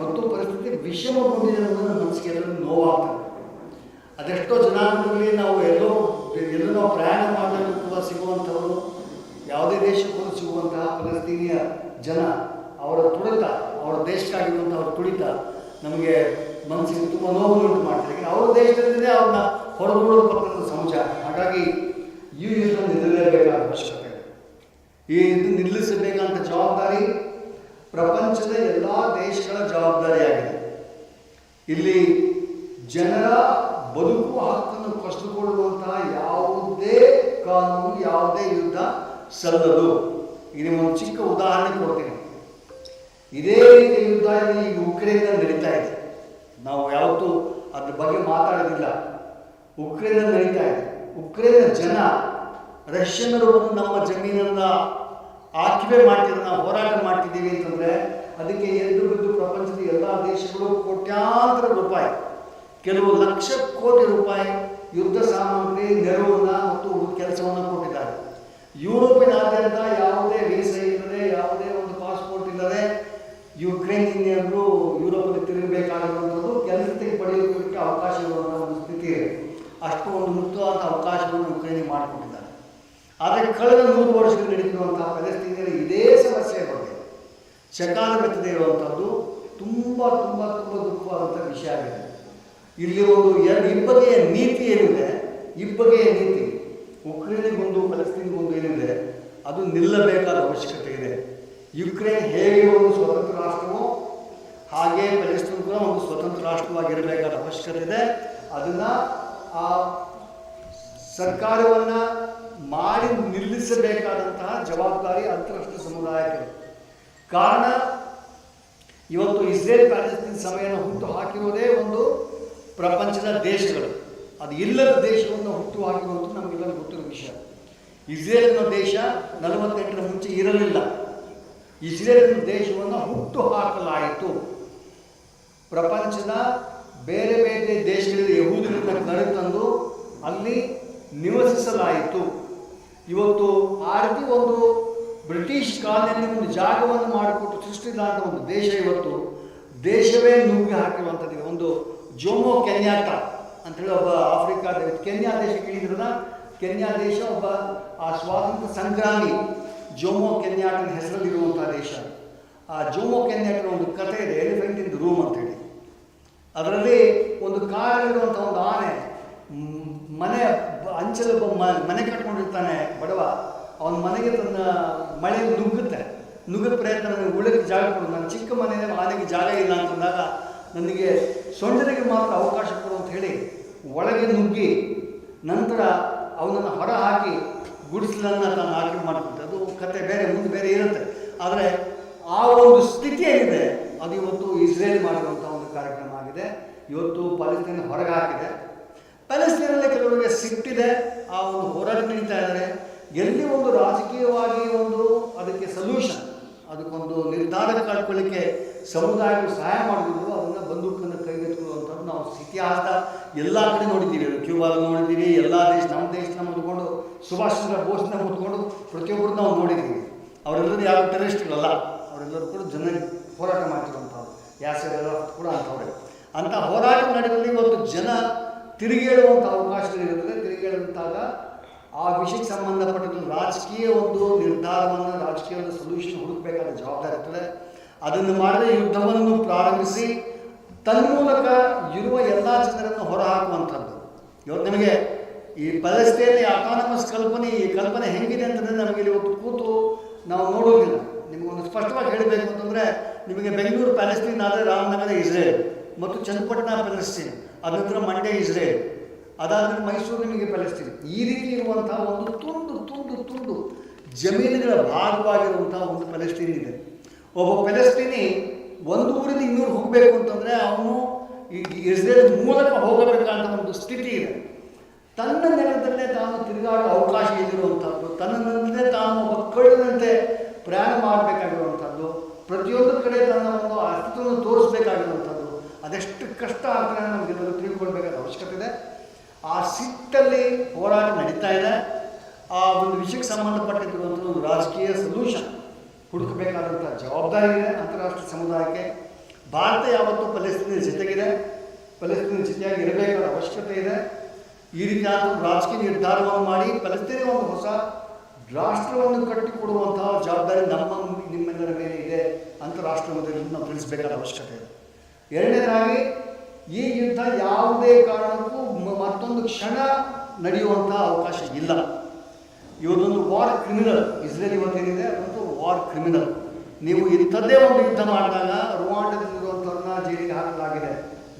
ಮತ್ತು ಪರಿಸ್ಥಿತಿ ವಿಷಮಗೊಂಡಿದೆ ಅನ್ನೋದು ಮನಸ್ಸಿಗೆ ಎಲ್ಲರೂ ನೋವಾಗ್ತದೆ. ಅದೆಷ್ಟೋ ಜನಾಂಗದಲ್ಲಿ ನಾವು ಎಲ್ಲೋ ನಾವು ಪ್ರಯಾಣ ಮಾಡಲು ಕೂಡ ಸಿಗುವಂಥವರು, ಯಾವುದೇ ದೇಶಕ್ಕೂ ಸಿಗುವಂತಹ ಫಲಸ್ತೀನಿಯ ಜನ, ಅವರ ತುಳಿತ, ಅವರ ದೇಶಕ್ಕಾಗಿರುವಂಥ ಅವರ ತುಳಿತ ನಮಗೆ ಮನಸ್ಸಿಗೆ ತುಂಬ ನೋವುಂಟು ಮಾಡ್ತಾರೆ. ಅವರ ದೇಶದಲ್ಲಿದೆ ಅವ್ರನ್ನ ಹೊರದೂಡಲು ಬರ್ತಕ್ಕಂಥ ಸಮಾಚಾರ. ಹಾಗಾಗಿ ಈ ಯುದ್ಧ ನಿಲ್ಲಲೇಬೇಕಾದ ಅವಶ್ಯಕತೆ ಇದೆ. ಈ ಯುದ್ಧ ನಿಲ್ಲಿಸಬೇಕಂತ ಜವಾಬ್ದಾರಿ ಪ್ರಪಂಚದ ಎಲ್ಲ ದೇಶಗಳ ಜವಾಬ್ದಾರಿಯಾಗಿದೆ. ಇಲ್ಲಿ ಜನರ ಬದುಕುವ ಹಕ್ಕನ್ನು ಕಸಿದುಕೊಳ್ಳುವಂತಹ ಯಾವುದೇ ಕಾನೂನು, ಯಾವುದೇ ಯುದ್ಧ ಸಲ್ಲದು. ಇದು ಒಂದು ಚಿಕ್ಕ ಉದಾಹರಣೆ ಕೊಡ್ತೀನಿ. ಇದೇ ರೀತಿಯ ಯುದ್ಧ ಈಗ ಉಕ್ರೇನ್ನಲ್ಲಿ ನಡೀತಾ ಇದೆ. ನಾವು ಯಾವತ್ತೂ ಅದ್ರ ಬಗ್ಗೆ ಮಾತಾಡೋದಿಲ್ಲ. ಉಕ್ರೇನ್ನಲ್ಲಿ ನಡೀತಾ ಇದೆ. ಉಕ್ರೇನ್ನ ಜನ ರಷ್ಯನ್ನರು ಬಂದು ನಮ್ಮ ಜಮೀನನ್ನು ಆಕ್ಯುಪೈ ಮಾಡ್ತಿದ್ರು, ನಾವು ಹೋರಾಟ ಮಾಡ್ತಿದ್ದೀವಿ ಅಂತಂದರೆ ಅದಕ್ಕೆ ಎದ್ದು ಬಿದ್ದು ಪ್ರಪಂಚದ ಎಲ್ಲ ದೇಶಗಳು ಕೋಟ್ಯಾಂತರ ರೂಪಾಯಿ, ಕೆಲವು ಲಕ್ಷ ಕೋಟಿ ರೂಪಾಯಿ ಯುದ್ಧ ಸಾಮಗ್ರಿ, ನೆರವನ್ನು ಮತ್ತು ಕೆಲಸವನ್ನು ಕೊಟ್ಟಿದ್ದಾರೆ. ಯುರೋಪಿನಾದ್ಯಂತ ಯಾವುದೇ ವೀಸಾ ಇಲ್ಲದೆ, ಯಾವುದೇ ಒಂದು ಪಾಸ್ಪೋರ್ಟ್ ಇಲ್ಲದೆ ಯುಕ್ರೇನಿಯನ್ನರು ಯುರೋಪಲ್ಲಿ ತಿರುಗಬೇಕಾಗಿರುವಂಥದ್ದು, ಕೆಲಸಕ್ಕೆ ಪಡೆಯೋದಕ್ಕೆ ಅವಕಾಶ ಇರುವಂಥ ಒಂದು ಸ್ಥಿತಿ ಇದೆ. ಅಷ್ಟು ಒಂದು ಮುಕ್ತವಾದ ಅವಕಾಶವನ್ನು ಯುಕ್ರೇನಿಗೆ ಮಾಡಿಕೊಟ್ಟಿದ್ದಾರೆ. ಆದರೆ ಕಳೆದ 100 ವರ್ಷಗಳು ನಡೀತಿರುವಂಥ ಪ್ಯಾಲೆಸ್ತೀನಿಯರ ಇದೇ ಸಮಸ್ಯೆ ಬಗ್ಗೆ ಚಕಾರ ಬೆತ್ತದೇ ಇರುವಂಥದ್ದು ತುಂಬ ತುಂಬ ತುಂಬ ದುಃಖವಾದಂಥ ವಿಷಯ ಆಗಿದೆ. ಇಲ್ಲಿ ಒಂದು ಇಬ್ಬಗೆಯ ನೀತಿ ಏನಿದೆ, ಇಬ್ಬಗೆಯ ನೀತಿ ಉಕ್ರೇನಿಗೊಂದು ಪ್ಯಾಲೆಸ್ತೀನ್ಗೊಂದು ಏನಿದೆ, ಅದು ನಿಲ್ಲಬೇಕಾದ ಅವಶ್ಯಕತೆ ಇದೆ. ಯುಕ್ರೇನ್ ಹೇಗೆ ಒಂದು ಸ್ವತಂತ್ರ ರಾಷ್ಟ್ರವೋ ಹಾಗೆ ಪ್ಯಾಲೆಸ್ತೈನ್ ಕೂಡ ಒಂದು ಸ್ವತಂತ್ರ ರಾಷ್ಟ್ರವಾಗಿರಬೇಕಾದ ಅವಶ್ಯಕತೆ ಇದೆ. ಅದನ್ನು ಆ ಸರ್ಕಾರವನ್ನು ಮಾಡಿ ನಿಲ್ಲಿಸಬೇಕಾದಂತಹ ಜವಾಬ್ದಾರಿ ಅಂತಾರಾಷ್ಟ್ರೀಯ ಸಮುದಾಯಕ್ಕೆ. ಕಾರಣ ಇವತ್ತು ಇಸ್ರೇಲ್ ಪ್ಯಾಲೆಸ್ತೈನ್ ಸಮಯವನ್ನು ಹುಟ್ಟು ಹಾಕಿರೋದೇ ಒಂದು ಪ್ರಪಂಚದ ದೇಶಗಳು, ಅದು ಇಲ್ಲದ ದೇಶವನ್ನು ಹುಟ್ಟು ಹಾಕಿರುವಂಥ ನಮಗೆಲ್ಲರೂ ಗೊತ್ತಿರೋ ವಿಷಯ. ಇಸ್ರೇಲ್ ಅನ್ನೋ ದೇಶ 48ರ ಮುಂಚೆ ಇರಲಿಲ್ಲ. ಇಸ್ರೇಲ್ ಅನ್ನೋ ದೇಶವನ್ನು ಹುಟ್ಟು ಹಾಕಲಾಯಿತು. ಪ್ರಪಂಚದ ಬೇರೆ ಬೇರೆ ದೇಶಗಳಿಂದ ಯಹೂದಿಗಳನ್ನ ಕರೆತಂದು ಅಲ್ಲಿ ನಿವಸಿಸಲಾಯಿತು. ಇವತ್ತು ಆ ರೀತಿ ಒಂದು ಬ್ರಿಟಿಷ್ ಕಾಲದಲ್ಲಿ ಒಂದು ಜಾಗವನ್ನು ಮಾಡಿಕೊಟ್ಟು ಸೃಷ್ಟಿಸಿದಂಥ ಒಂದು ದೇಶ ಇವತ್ತು ದೇಶವೇ ನುಗ್ಗಿ ಹಾಕಿರುವಂಥದ್ದು. ಒಂದು ಜೋಮೋ ಕೆನ್ಯಾಟ ಅಂತೇಳಿ ಒಬ್ಬ ಆಫ್ರಿಕಾ ಕೆನ್ಯಾ ದೇಶ ಕೇಳಿದ್ರಲ್ಲ, ಕೆನ್ಯಾ ದೇಶ ಒಬ್ಬ ಆ ಸ್ವಾತಂತ್ರ್ಯ ಸಂಗ್ರಾಮಿ ಜೋಮೋ ಕೆನ್ಯಾಟನ ಹೆಸರಲ್ಲಿರುವಂಥ ದೇಶ. ಆ ಜೋಮೋ ಕೆನ್ಯಾಟನ ಒಂದು ಕಥೆ ಇದೆ, ಎಲಿಫೆಂಟ್ ಇನ್ ದ ರೂಮ್ ಅಂತೇಳಿ. ಅದರಲ್ಲಿ ಒಂದು ಕಾರಲ್ಲಿರುವಂಥ ಒಂದು ಆನೆ ಮನೆ ಅಂಚಲು ಮನೆ ಕಟ್ಕೊಂಡಿರ್ತಾನೆ ಬಡವ, ಅವನ ಮನೆಗೆ ತನ್ನ ಮಳೆ ನುಗ್ಗಿದ ಪ್ರಯತ್ನ ನನಗೆ ಉಳಿದ ಜಾಗ ಕೊಡು, ನನ್ನ ಚಿಕ್ಕ ಮನೆಯಲ್ಲಿ ಆನೆಗೆ ಜಾಗ ಇಲ್ಲ ಅಂತಂದಾಗ ನನಗೆ ಸೊಂಡಿಲಿಗೆ ಮಾತ್ರ ಅವಕಾಶ ಕೊಡು ಅಂತ ಹೇಳಿ ಒಳಗೆ ನುಗ್ಗಿ ನಂತರ ಅವನನ್ನು ಹೊರ ಹಾಕಿ ಗುಡಿಸಲನ್ನು ತಾನು ಆಯ್ಕೆ ಮಾಡ್ಕೊಳ್ತೆ. ಅದು ಕತೆ ಬೇರೆ ಮುಂದೆ ಬೇರೆ ಇರುತ್ತೆ. ಆದರೆ ಆ ಒಂದು ಸ್ಥಿತಿ ಏನಿದೆ ಅದು ಇವತ್ತು ಇಸ್ರೇಲ್ ಮಾಡಿರುವಂಥ ಒಂದು ಕಾರ್ಯಕ್ರಮ ಆಗಿದೆ. ಇವತ್ತು ಪ್ಯಾಲೆಸ್ತೈನ್ ಹೊರಗೆ ಹಾಕಿದೆ. ಪ್ಯಾಲೆಸ್ತೈನಲ್ಲಿ ಕೆಲವರಿಗೆ ಸಿಟ್ಟಿದೆ, ಆ ಒಂದು ಹೋರಾಟ ನಡೀತಾ ಇದ್ದಾರೆ. ಎಲ್ಲಿ ಒಂದು ರಾಜಕೀಯವಾಗಿ ಒಂದು ಅದಕ್ಕೆ ಸೊಲ್ಯೂಷನ್, ಅದಕ್ಕೊಂದು ನಿರ್ಧಾರ ಕಳ್ಕೊಳ್ಳಿಕ್ಕೆ ಸಮುದಾಯಗಳು ಸಹಾಯ ಮಾಡಿದ್ರು, ಅದನ್ನು ಬಂದೂಕನ್ನು ಕೈಗೆತ್ತಿಕೊಳ್ಳುವಂಥದ್ದು ನಾವು ಇತಿಹಾಸದ ಎಲ್ಲ ಕಡೆ ನೋಡಿದ್ದೀವಿ. ಕ್ಯೂಬಾದಲ್ಲಿ ನೋಡಿದ್ದೀವಿ, ಎಲ್ಲ ನಮ್ಮ ದೇಶನ ಮುದ್ಕೊಂಡು ಸುಭಾಷ್ ಚಂದ್ರ ಬೋಸ್ನ ಮುದ್ಕೊಂಡು ಪ್ರತಿಯೊಬ್ಬರು ನಾವು ನೋಡಿದ್ದೀವಿ. ಅವರೆಲ್ಲರೂ ಯಾವ ಟೆರರಿಸ್ಟ್ಗಳಲ್ಲ, ಅವರೆಲ್ಲರೂ ಕೂಡ ಜನರಿಗೆ ಹೋರಾಟ ಮಾಡ್ತಿರುವಂಥವ್ರು. ಯಾಸೆಲ್ಲ ಕೂಡ ಅಂಥವ್ರೆ. ಅಂಥ ಹೋರಾಟ ನಡೆದಲ್ಲಿ ಇವತ್ತು ಜನ ತಿರುಗೇಳುವಂಥ ಅವಕಾಶಗಳಿರುತ್ತದೆ. ತಿರುಗೇಳುವಂತಾಗ ಆ ವಿಷಯಕ್ಕೆ ಸಂಬಂಧಪಟ್ಟಿದ್ದು ರಾಜಕೀಯ ಒಂದು ನಿರ್ಧಾರವನ್ನು, ರಾಜಕೀಯ ಒಂದು ಸೊಲ್ಯೂಷನ್ ಹುಡುಕಬೇಕಾದ ಜವಾಬ್ದಾರಿ ಇರ್ತದೆ. ಅದನ್ನು ಮಾಡದೆ ಯುದ್ಧವನ್ನು ಪ್ರಾರಂಭಿಸಿ ತನ್ಮೂಲಕ ಇರುವ ಎಲ್ಲ ಜನರನ್ನು ಹೊರಹಾಕುವಂಥದ್ದು. ಇವತ್ತು ನಿಮಗೆ ಈ ಪ್ಯಾಲೆಸ್ತೈನ್ ಆಟಾನಮಸ್ ಕಲ್ಪನೆ ಹೆಂಗಿದೆ ಅಂತಂದರೆ ನಮಗೆ ಇವತ್ತು ಕೂತು ನಾವು ನೋಡೋದಿಲ್ಲ. ನಿಮಗೊಂದು ಸ್ಪಷ್ಟವಾಗಿ ಹೇಳಬೇಕು ಅಂತಂದರೆ, ನಿಮಗೆ ಬೆಂಗಳೂರು ಪ್ಯಾಲೆಸ್ತೈನ್ ಆದರೆ ರಾಮನಗರ ಇಸ್ರೇಲ್ ಮತ್ತು ಚನ್ನಪಟ್ಟಣ ಪ್ಯಾಲೆಸ್ತೈನ್, ಅದ ನಂತರ ಮಂಡ್ಯ ಇಸ್ರೇಲ್, ಅದಾದ್ಮೇಲೆ ಮೈಸೂರು ನಿಮಗೆ ಪ್ಯಾಲೆಸ್ತೈನ್. ಈ ರೀತಿ ಇರುವಂಥ ಒಂದು ತುಂಡು ಜಮೀನುಗಳ ಭಾಗವಾಗಿರುವಂಥ ಒಂದು ಪ್ಯಾಲೆಸ್ತೈನ್ ಇದೆ. ಒಬ್ಬ ಪ್ಯಾಲೆಸ್ತೈನಿ ಒಂದು ಊರಿಂದ ಇನ್ನೂರು ಹೋಗಬೇಕು ಅಂತಂದರೆ ಅವನು ಈ ಇಸ್ರೇಲ್ ಮೂಲಕ ಹೋಗಬೇಕಂತ ಒಂದು ಸ್ಥಿತಿ ಇದೆ. ತನ್ನ ನೆಲದಲ್ಲೇ ತಾನು ತಿರುಗಾಡೋ ಅವಕಾಶ ಇಲ್ಲಿರುವಂಥದ್ದು, ತನ್ನಲ್ಲೇ ತಾನು ಒಬ್ಬ ಕಳ್ಳನಂತೆ ಪ್ರಯಾಣ ಮಾಡಬೇಕಾಗಿರುವಂಥದ್ದು, ಪ್ರತಿಯೊಂದು ಕಡೆ ತನ್ನ ಒಂದು ಅಸ್ತಿತ್ವವನ್ನು ತೋರಿಸಬೇಕಾಗಿರುವಂಥದ್ದು, ಅದೆಷ್ಟು ಕಷ್ಟ ಆಗ್ತದೆ ನಮಗೆಲ್ಲರೂ ತಿಳ್ಕೊಳ್ಬೇಕಾದ ಅವಶ್ಯಕತೆ ಇದೆ. ಆ ಸಿಟ್ಟಲ್ಲಿ ಹೋರಾಟ ನಡೀತಾ ಇದೆ. ಆ ಒಂದು ವಿಷಯಕ್ಕೆ ಸಂಬಂಧಪಟ್ಟಿರುವಂಥ ಒಂದು ರಾಜಕೀಯ ಸೊಲ್ಯೂಷನ್ ಹುಡುಕಬೇಕಾದಂಥ ಜವಾಬ್ದಾರಿ ಇದೆ ಅಂತಾರಾಷ್ಟ್ರೀಯ ಸಮುದಾಯಕ್ಕೆ. ಭಾರತ ಯಾವತ್ತೂ ಪ್ಯಾಲೆಸ್ತೈನ್ ಜೊತೆಗಿದೆ, ಪ್ಯಾಲೆಸ್ತೈನ್ ಜೊತೆಯಾಗಿ ಇರಬೇಕಾದ ಅವಶ್ಯಕತೆ ಇದೆ. ಈ ರೀತಿಯಾದ ರಾಜಕೀಯ ನಿರ್ಧಾರವನ್ನು ಮಾಡಿ ಪ್ಯಾಲೆಸ್ತೈನ್ ಒಂದು ಹೊಸ ರಾಷ್ಟ್ರವನ್ನು ಕಟ್ಟಿಕೊಡುವಂತಹ ಜವಾಬ್ದಾರಿ ನಿಮ್ಮೆಲ್ಲರ ಮೇಲೆ ಇದೆ ಅಂತಾರಾಷ್ಟ್ರೀಯ ಮಟ್ಟದಲ್ಲಿ ನಾವು ತಿಳಿಸಬೇಕಾದ ಅವಶ್ಯಕತೆ ಇದೆ. ಎರಡನೇದಾಗಿ, ಈ ಯುದ್ಧ ಯಾವುದೇ ಕಾರಣಕ್ಕೂ ಮತ್ತೊಂದು ಕ್ಷಣ ನಡೆಯುವಂಥ ಅವಕಾಶ ಇಲ್ಲ. ಇವತ್ತೊಂದು ವಾರ್ ಕ್ರಿಮಿನಲ್ ಇಸ್ರೇಲ್ ಇವತ್ತೇನಿದೆ ಅದೊಂದು ವಾರ್ ಕ್ರಿಮಿನಲ್. ನೀವು ಇಂಥದ್ದೇ ಒಂದು ಯುದ್ಧ ಮಾಡಿದಾಗ ರುವಾಂಡದಲ್ಲಿರುವಂಥವ್ರನ್ನ ಜೈಲಿಗೆ ಹಾಕಲಾಗಿದೆ,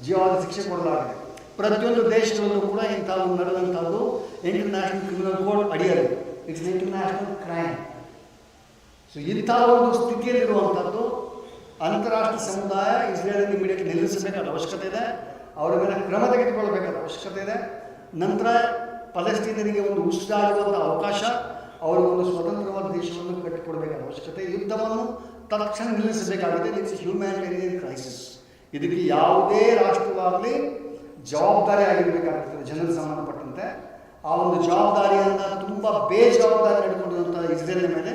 ಜೀವಾದ ಶಿಕ್ಷೆ ಕೊಡಲಾಗಿದೆ. ಪ್ರತಿಯೊಂದು ದೇಶಗಳಲ್ಲೂ ಕೂಡ ಇಂಥ ಒಂದು ನಡೆದಂಥದ್ದು ಇಂಟರ್ನ್ಯಾಷನಲ್ ಕ್ರಿಮಿನಲ್ ಕೋರ್ಟ್ ಅಡಿಯಲ್ಲಿ, ಇಟ್ಸ್ ಇಂಟರ್ನ್ಯಾಷನಲ್ ಕ್ರೈಮ್. ಸೊ ಇಂಥ ಒಂದು ಸ್ಥಿತಿಯಲ್ಲಿರುವಂಥದ್ದು ಅಂತಾರಾಷ್ಟ್ರೀಯ ಸಮುದಾಯ ಇಸ್ರೇಲ್ ಇಮಿಡಿಯೇಟ್ ನಿಲ್ಲಿಸಬೇಕಾದ ಅವಶ್ಯಕತೆ ಇದೆ. ಅವರ ಮೇಲೆ ಕ್ರಮ ತೆಗೆದುಕೊಳ್ಳಬೇಕಾದ ಅವಶ್ಯಕತೆ ಇದೆ. ನಂತರ ಪ್ಯಾಲೆಸ್ತೈನರಿಗೆ ಒಂದು ಉಸಿರಾಡುವಂಥ ಅವಕಾಶ, ಅವರಿಗೊಂದು ಸ್ವತಂತ್ರವಾದ ದೇಶವನ್ನು ಕಟ್ಟಿಕೊಡಬೇಕಾದ ಅವಶ್ಯಕತೆ, ಯುದ್ಧವನ್ನು ತಕ್ಷಣ ನಿಲ್ಲಿಸಬೇಕಾಗಿದೆ. It's ಹ್ಯೂಮ್ಯಾನಿಟೇರಿಯನ್ crisis. ಇದಕ್ಕೆ ಯಾವುದೇ ರಾಷ್ಟ್ರವಾಗಲಿ ಜವಾಬ್ದಾರಿ ಆಗಿರಬೇಕಾಗ್ತದೆ ಜನರಿಗೆ ಸಂಬಂಧಪಟ್ಟಂತೆ. ಆ ಒಂದು ಜವಾಬ್ದಾರಿಯನ್ನು ತುಂಬ ಬೇಜವಾಬ್ದಾರಿ ನಡೆದುಕೊಂಡಂಥ ಇಸ್ರೇಲ್ ಮೇಲೆ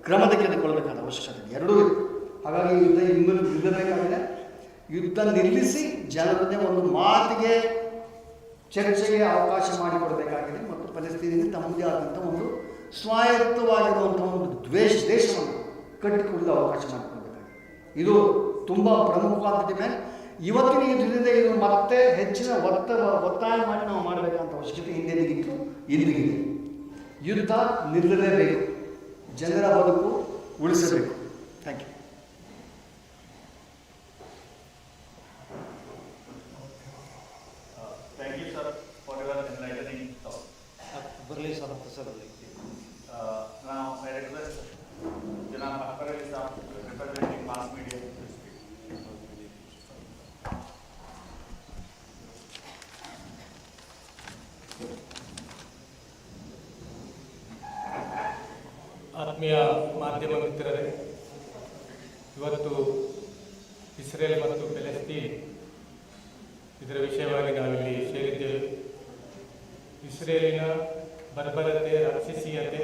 ಕ್ರಮ ತೆಗೆದುಕೊಳ್ಳಬೇಕಾದ ಅವಶ್ಯಕತೆ ಇದೆ. ಎರಡೂ ಇದೆ. ಹಾಗಾಗಿ ಯುದ್ಧ ನಿಲ್ಲಬೇಕಾಗಿದೆ. ಯುದ್ಧ ನಿಲ್ಲಿಸಿ ಜನರನ್ನೇ ಒಂದು ಮಾತಿಗೆ, ಚರ್ಚೆಗೆ ಅವಕಾಶ ಮಾಡಿಕೊಡಬೇಕಾಗಿದೆ. ಮತ್ತು ಪ್ಯಾಲೆಸ್ತೈನಿಗೆ ತಮ್ಮದೇ ಆದಂಥ ಒಂದು ಸ್ವಾಯತ್ತವಾಗಿರುವಂಥ ಒಂದು ದೇಶವನ್ನು ಕಟ್ಟಿಕೊಳ್ಳಲು ಅವಕಾಶ ಮಾಡಿಕೊಡಬೇಕಾಗಿದೆ. ಇದು ತುಂಬ ಪ್ರಮುಖವಾದ ಡಿಮ್ಯಾಂಡ್. ಇವತ್ತಿನ ಯುದ್ಧದಿಂದ ಇದು ಮತ್ತೆ ಹೆಚ್ಚಿನ ಒತ್ತಾಯ ಮಾಡಿ ನಾವು ಮಾಡಬೇಕಂತ ಅವಶ್ಯಕತೆ ಹಿಂದೆಂದಿಗಿತ್ತು, ಇಂದಿಗಿದೆ. ಯುದ್ಧ ನಿಲ್ಲಲೇಬೇಕು, ಜನರ ಬದುಕು ಉಳಿಸಬೇಕು. Thank you. for your enlightening thought. ಬರಲಿ ಸರ್ ಬರಲಿ. Now I request Janab Akbar Ali Saab, representing mass media, to speak. ಆತ್ಮೀಯ ಮಾಧ್ಯಮ ಮಿತ್ರರೇ, ಇವತ್ತು ಇಸ್ರೇಲ್ ಮತ್ತು ಪ್ಯಾಲೆಸ್ತೀನ್ ಇದರ ವಿಷಯವಾಗಿ ನಾವಿಲ್ಲಿ ಸೇರಿದ್ದೇವೆ. ಇಸ್ರೇಲಿನ ಬರ್ಬರತೆ, ರಾಕ್ಷಸೀಯತೆ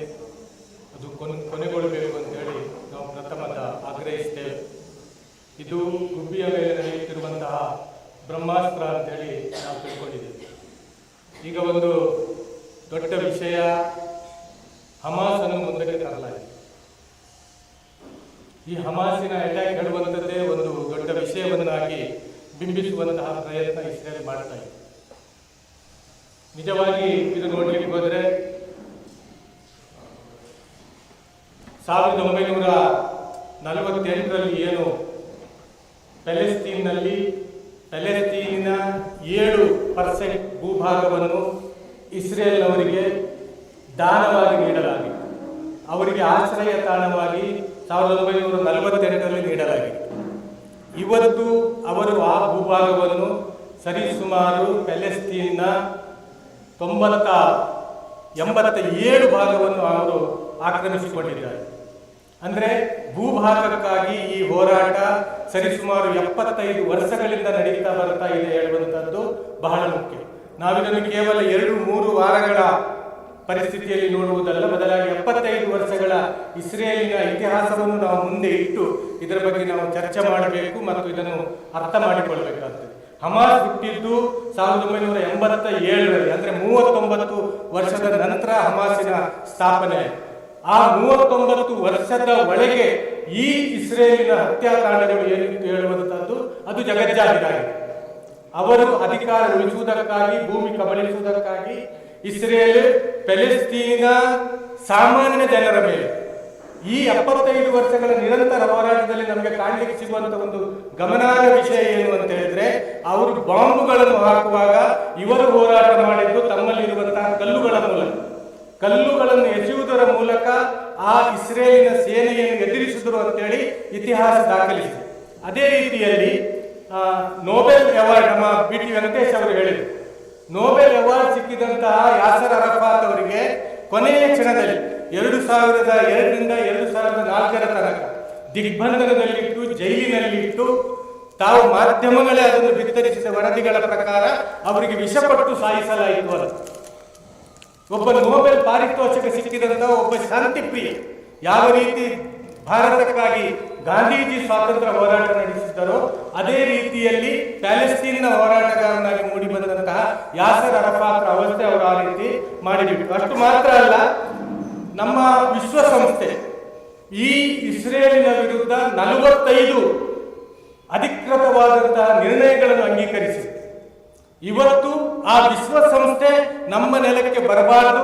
ಅದು ಕೊನೆಗೊಳ್ಳಬೇಕು ಅಂತೇಳಿ ನಾವು ಪ್ರಥಮದ ಆಗ್ರಹಿಸ್ತೇವೆ. ಇದು ಗುಬ್ಬಿಯ ಮೇಲೆ ನಡೆಯುತ್ತಿರುವಂತಹ ಬ್ರಹ್ಮಾಸ್ತ್ರ ಅಂತೇಳಿ ನಾವು ತಿಳ್ಕೊಂಡಿದ್ದೇವೆ. ಈಗ ಒಂದು ದೊಡ್ಡ ವಿಷಯ ಹಮಾಸ್ ಅನ್ನು ಮುಂದಕ್ಕೆ ತರಲಾಗಿದೆ. ಈ ಹಮಾಸಿನ ಅಟ್ಯಾಕ್ ಹೇಳುವಂಥದ್ದೇ ಒಂದು ದೊಡ್ಡ ವಿಷಯವನ್ನಾಗಿ ಬಿಂಬಿಸುವಂತಹ ಪ್ರಯತ್ನ ಇಸ್ರೇಲ್ ಮಾಡ್ತಾ ಇದೆ. ನಿಜವಾಗಿ ಇದು ನೋಡಲಿಕ್ಕೆ ಹೋದರೆ 1948ರಲ್ಲಿ ಏನು ಪ್ಯಾಲೆಸ್ತೀನಿನ 7% ಭೂಭಾಗವನ್ನು ಇಸ್ರೇಲ್ನವರಿಗೆ ದಾನವಾಗಿ ನೀಡಲಾಗಿತ್ತು. ಅವರಿಗೆ ಆಶ್ರಯ ತಾಣವಾಗಿ 1948ರಲ್ಲಿ ನೀಡಲಾಗಿತ್ತು. ಇವತ್ತು ಅವರು ಆ ಭೂಭಾಗವನ್ನು ಸರಿಸುಮಾರು ಪ್ಯಾಲೆಸ್ತೀನ್ನ 87 ಭಾಗವನ್ನು ಅವರು ಆಕ್ರಮಿಸಿಕೊಂಡಿದ್ದಾರೆ. ಅಂದರೆ ಭೂಭಾಗಕ್ಕಾಗಿ ಈ ಹೋರಾಟ ಸರಿಸುಮಾರು 75 ವರ್ಷಗಳಿಂದ ನಡೀತಾ ಬರ್ತಾ ಇದೆ ಹೇಳುವಂಥದ್ದು ಬಹಳ ಮುಖ್ಯ. ನಾವಿದನ್ನು ಕೇವಲ 2-3 ವಾರಗಳ ಪರಿಸ್ಥಿತಿಯಲ್ಲಿ ನೋಡುವುದಲ್ಲ, ಬದಲಾಗಿ 75 ವರ್ಷಗಳ ಇಸ್ರೇಲಿನ ಇತಿಹಾಸವನ್ನು ನಾವು ಮುಂದೆ ಇಟ್ಟು ಇದರ ಬಗ್ಗೆ ನಾವು ಚರ್ಚೆ ಮಾಡಬೇಕು ಮತ್ತು ಇದನ್ನು ಅರ್ಥ ಮಾಡಿಕೊಳ್ಳಬೇಕಾಗ್ತದೆ. ಹಮಾಸ್ ಹುಟ್ಟಿದ್ದು 1987ರಲ್ಲಿ, ಅಂದರೆ 39 ವರ್ಷದ ನಂತರ ಹಮಾಸಿನ ಸ್ಥಾಪನೆ. ಆ 39 ವರ್ಷದ ಒಳಗೆ ಈ ಇಸ್ರೇಲಿನ ಹತ್ಯಾಕಾಂಡಗಳು ಏನಿತ್ತು ಹೇಳುವಂಥದ್ದು ಅದು ಜಗಜ್ಜಾಹಿರಾಗಿದೆ. ಅವರು ಅಧಿಕಾರ ಉಳಿಸುವುದಕ್ಕಾಗಿ, ಭೂಮಿ ಕಬಳಿಸುವುದಕ್ಕಾಗಿ ಇಸ್ರೇಲ್ ಪ್ಯಾಲೆಸ್ತೀನ ಸಾಮಾನ್ಯ ಜನರ ಮೇಲೆ ಈ 75 ವರ್ಷಗಳ ನಿರಂತರ ಹೋರಾಟದಲ್ಲಿ ನಮಗೆ ಕಾಣಲಿಕ್ಕೆ ಸಿಗುವಂತಹ ಒಂದು ಗಮನಾರ್ಹ ವಿಷಯ ಏನು ಅಂತ ಹೇಳಿದ್ರೆ, ಅವರು ಬಾಂಬುಗಳನ್ನು ಹಾಕುವಾಗ ಇವರು ಹೋರಾಟ ಮಾಡಿದ್ದು ತಮ್ಮಲ್ಲಿರುವಂತಹ ಕಲ್ಲುಗಳನ್ನು ಎಸೆಯುವುದರ ಮೂಲಕ ಆ ಇಸ್ರೇಲಿನ ಸೇನೆಯನ್ನು ಎದುರಿಸಿದರು ಅಂತೇಳಿ ಇತಿಹಾಸ ದಾಖಲಿಸಿದೆ. ಅದೇ ರೀತಿಯಲ್ಲಿ ನೋಬೆಲ್ ಅವಾರ್ಡ್ ನಮ್ಮ BT ವೆಂಕಟೇಶ್ ಅವರು ಹೇಳಿದರು, ನೋಬೆಲ್ ಅವಾರ್ಡ್ ಸಿಕ್ಕಿದಂತಹ ಯಾಸರ್ ಅರಫಾತ್ ಅವರಿಗೆ ಕೊನೆಯ ಕ್ಷಣದಲ್ಲಿ 2002ರಿಂದ 2004ರ ತನಕ ದಿಗ್ಬಂಧನದಲ್ಲಿಟ್ಟು, ಜೈಲಿನಲ್ಲಿಟ್ಟು, ತಾವು ಮಾಧ್ಯಮಗಳೇ ಅದನ್ನು ಬಿತ್ತರಿಸಿದ ವರದಿಗಳ ಪ್ರಕಾರ ಅವರಿಗೆ ವಿಷಪಟ್ಟು ಸಾಯಿಸಲಾಯಿತು. ಅದು ಒಬ್ಬ ನೋಬೆಲ್ ಪಾರಿತೋಷಕ ಸಿಕ್ಕಿದಂತಹ ಒಬ್ಬ ಶಾಂತಿ ಪ್ರಿಯ, ಯಾವ ರೀತಿ ಭಾರತಕ್ಕಾಗಿ ಗಾಂಧೀಜಿ ಸ್ವಾತಂತ್ರ್ಯ ಹೋರಾಟ ನಡೆಸಿದ್ದರೋ ಅದೇ ರೀತಿಯಲ್ಲಿ ಪ್ಯಾಲೆಸ್ತೀನ್ನ ಹೋರಾಟಗಾರನಾಗಿ ಮೂಡಿ ಬಂದಂತಹ ಯಾಸರ್ ಅರಫಾತ್ ಅವಸ್ಥೆ ಅವರು ಆ ರೀತಿ ಮಾಡಿಬಿಟ್ಟು. ಅಷ್ಟು ಮಾತ್ರ ಅಲ್ಲ, ನಮ್ಮ ವಿಶ್ವಸಂಸ್ಥೆ ಈ ಇಸ್ರೇಲಿನ ವಿರುದ್ಧ 45 ಅಧಿಕೃತವಾದಂತಹ ನಿರ್ಣಯಗಳನ್ನು ಅಂಗೀಕರಿಸಿದೆ. ಇವತ್ತು ಆ ವಿಶ್ವಸಂಸ್ಥೆ ನಮ್ಮ ನೆಲಕ್ಕೆ ಬರಬಾರದು,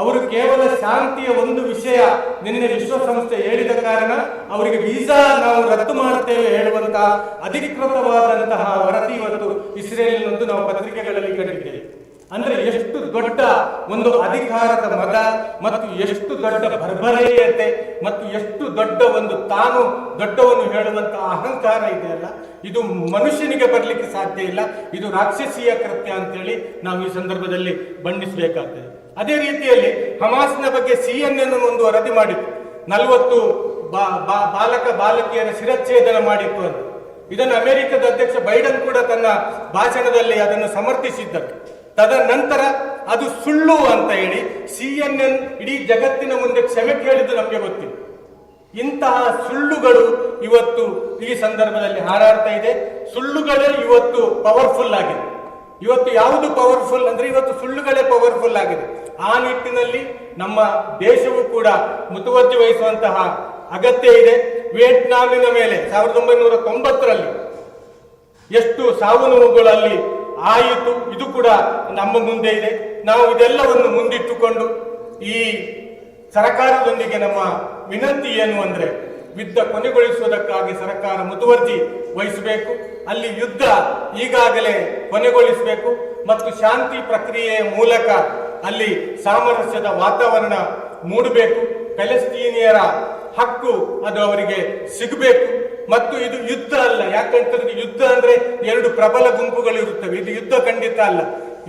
ಅವರು ಕೇವಲ ಶಾಂತಿಯ ಒಂದು ವಿಷಯ ನಿನ್ನೆ ವಿಶ್ವಸಂಸ್ಥೆ ಹೇಳಿದ ಕಾರಣ ಅವರಿಗೆ ವೀಸಾ ನಾವು ರದ್ದು ಮಾಡುತ್ತೇವೆ ಹೇಳುವಂತಹ ಅಧಿಕೃತವಾದಂತಹ ವರದಿ ಇವತ್ತು ಇಸ್ರೇಲಿನದ್ದು ನಾವು ಪತ್ರಿಕೆಗಳಲ್ಲಿ ಕಂಡಿದ್ದೇವೆ. ಅಂದ್ರೆ ಎಷ್ಟು ದೊಡ್ಡ ಒಂದು ಅಧಿಕಾರದ ಮದ ಮತ್ತು ಎಷ್ಟು ದೊಡ್ಡ ಬರ್ಬರೇಯತೆ ಮತ್ತು ಎಷ್ಟು ದೊಡ್ಡ ಒಂದು ತಾನು ದೊಡ್ಡವನು ಹೇಳುವಂತಹ ಅಹಂಕಾರ ಇದೆಯಲ್ಲ, ಇದು ಮನುಷ್ಯನಿಗೆ ಬರಲಿಕ್ಕೆ ಸಾಧ್ಯ ಇಲ್ಲ. ಇದು ರಾಕ್ಷಸೀಯ ಕೃತ್ಯ ಅಂತೇಳಿ ನಾವು ಈ ಸಂದರ್ಭದಲ್ಲಿ ಬಣ್ಣಿಸಬೇಕಾಗ್ತದೆ. ಅದೇ ರೀತಿಯಲ್ಲಿ ಹಮಾಸ್ನ ಬಗ್ಗೆ CNN ಒಂದು ವರದಿ ಮಾಡಿತ್ತು, 40 ಬಾಲಕ ಬಾಲಕಿಯರ ಶಿರಚ್ಛೇದನ ಮಾಡಿತ್ತು ಅಂತ. ಇದನ್ನು ಅಮೆರಿಕದ ಅಧ್ಯಕ್ಷ ಬೈಡನ್ ಕೂಡ ತನ್ನ ಭಾಷಣದಲ್ಲಿ ಅದನ್ನು ಸಮರ್ಥಿಸಿದ್ದರು. ತದನಂತರ ಅದು ಸುಳ್ಳು ಅಂತ ಹೇಳಿ CNN ಇಡೀ ಜಗತ್ತಿನ ಮುಂದೆ ಕ್ಷಮೆ ಕೇಳಿದ್ದು ನಮಗೆ ಗೊತ್ತಿದೆ. ಇಂತಹ ಸುಳ್ಳುಗಳು ಇವತ್ತು ಈ ಸಂದರ್ಭದಲ್ಲಿ ಹಾರಾಡ್ತಾ ಇದೆ. ಸುಳ್ಳುಗಳೇ ಇವತ್ತು ಪವರ್ಫುಲ್ ಆಗಿದೆ. ಇವತ್ತು ಯಾವುದು ಪವರ್ಫುಲ್ ಅಂದ್ರೆ ಇವತ್ತು ಸುಳ್ಳುಗಳೇ ಪವರ್ಫುಲ್ ಆಗಿದೆ. ಆ ನಿಟ್ಟಿನಲ್ಲಿ ನಮ್ಮ ದೇಶವು ಕೂಡ ಮುತುವರ್ಜಿ ವಹಿಸುವಂತಹ ಅಗತ್ಯ ಇದೆ. ವಿಯೆಟ್ನಾಮಿನ ಮೇಲೆ 1990ರಲ್ಲಿ ಎಷ್ಟು ಸಾವು ನೋವುಗಳಲ್ಲಿ ಆಯಿತು, ಇದು ಕೂಡ ನಮ್ಮ ಮುಂದೆ ಇದೆ. ನಾವು ಇದೆಲ್ಲವನ್ನು ಮುಂದಿಟ್ಟುಕೊಂಡು ಈ ಸರ್ಕಾರದೊಂದಿಗೆ ನಮ್ಮ ವಿನಂತಿ ಏನು ಅಂದ್ರೆ, ಯುದ್ಧ ಕೊನೆಗೊಳಿಸುವುದಕ್ಕಾಗಿ ಸರ್ಕಾರ ಮುತುವರ್ಜಿ ವಹಿಸಬೇಕು. ಅಲ್ಲಿ ಯುದ್ಧ ಈಗಾಗಲೇ ಕೊನೆಗೊಳಿಸಬೇಕು. ಮತ್ತು ಶಾಂತಿ ಪ್ರಕ್ರಿಯೆಯ ಮೂಲಕ ಅಲ್ಲಿ ಸಾಮರಸ್ಯದ ವಾತಾವರಣ ಮೂಡಬೇಕು. ಪ್ಯಾಲೆಸ್ತೀನಿಯರ ಹಕ್ಕು ಅದು ಅವರಿಗೆ ಸಿಗಬೇಕು. ಮತ್ತು ಇದು ಯುದ್ಧ ಅಲ್ಲ. ಯಾಕಂತಂದ್ರೆ ಯುದ್ಧ ಅಂದ್ರೆ ಎರಡು ಪ್ರಬಲ ಗುಂಪುಗಳು ಇರುತ್ತವೆ. ಇದು ಯುದ್ಧ ಖಂಡಿತ ಅಲ್ಲ.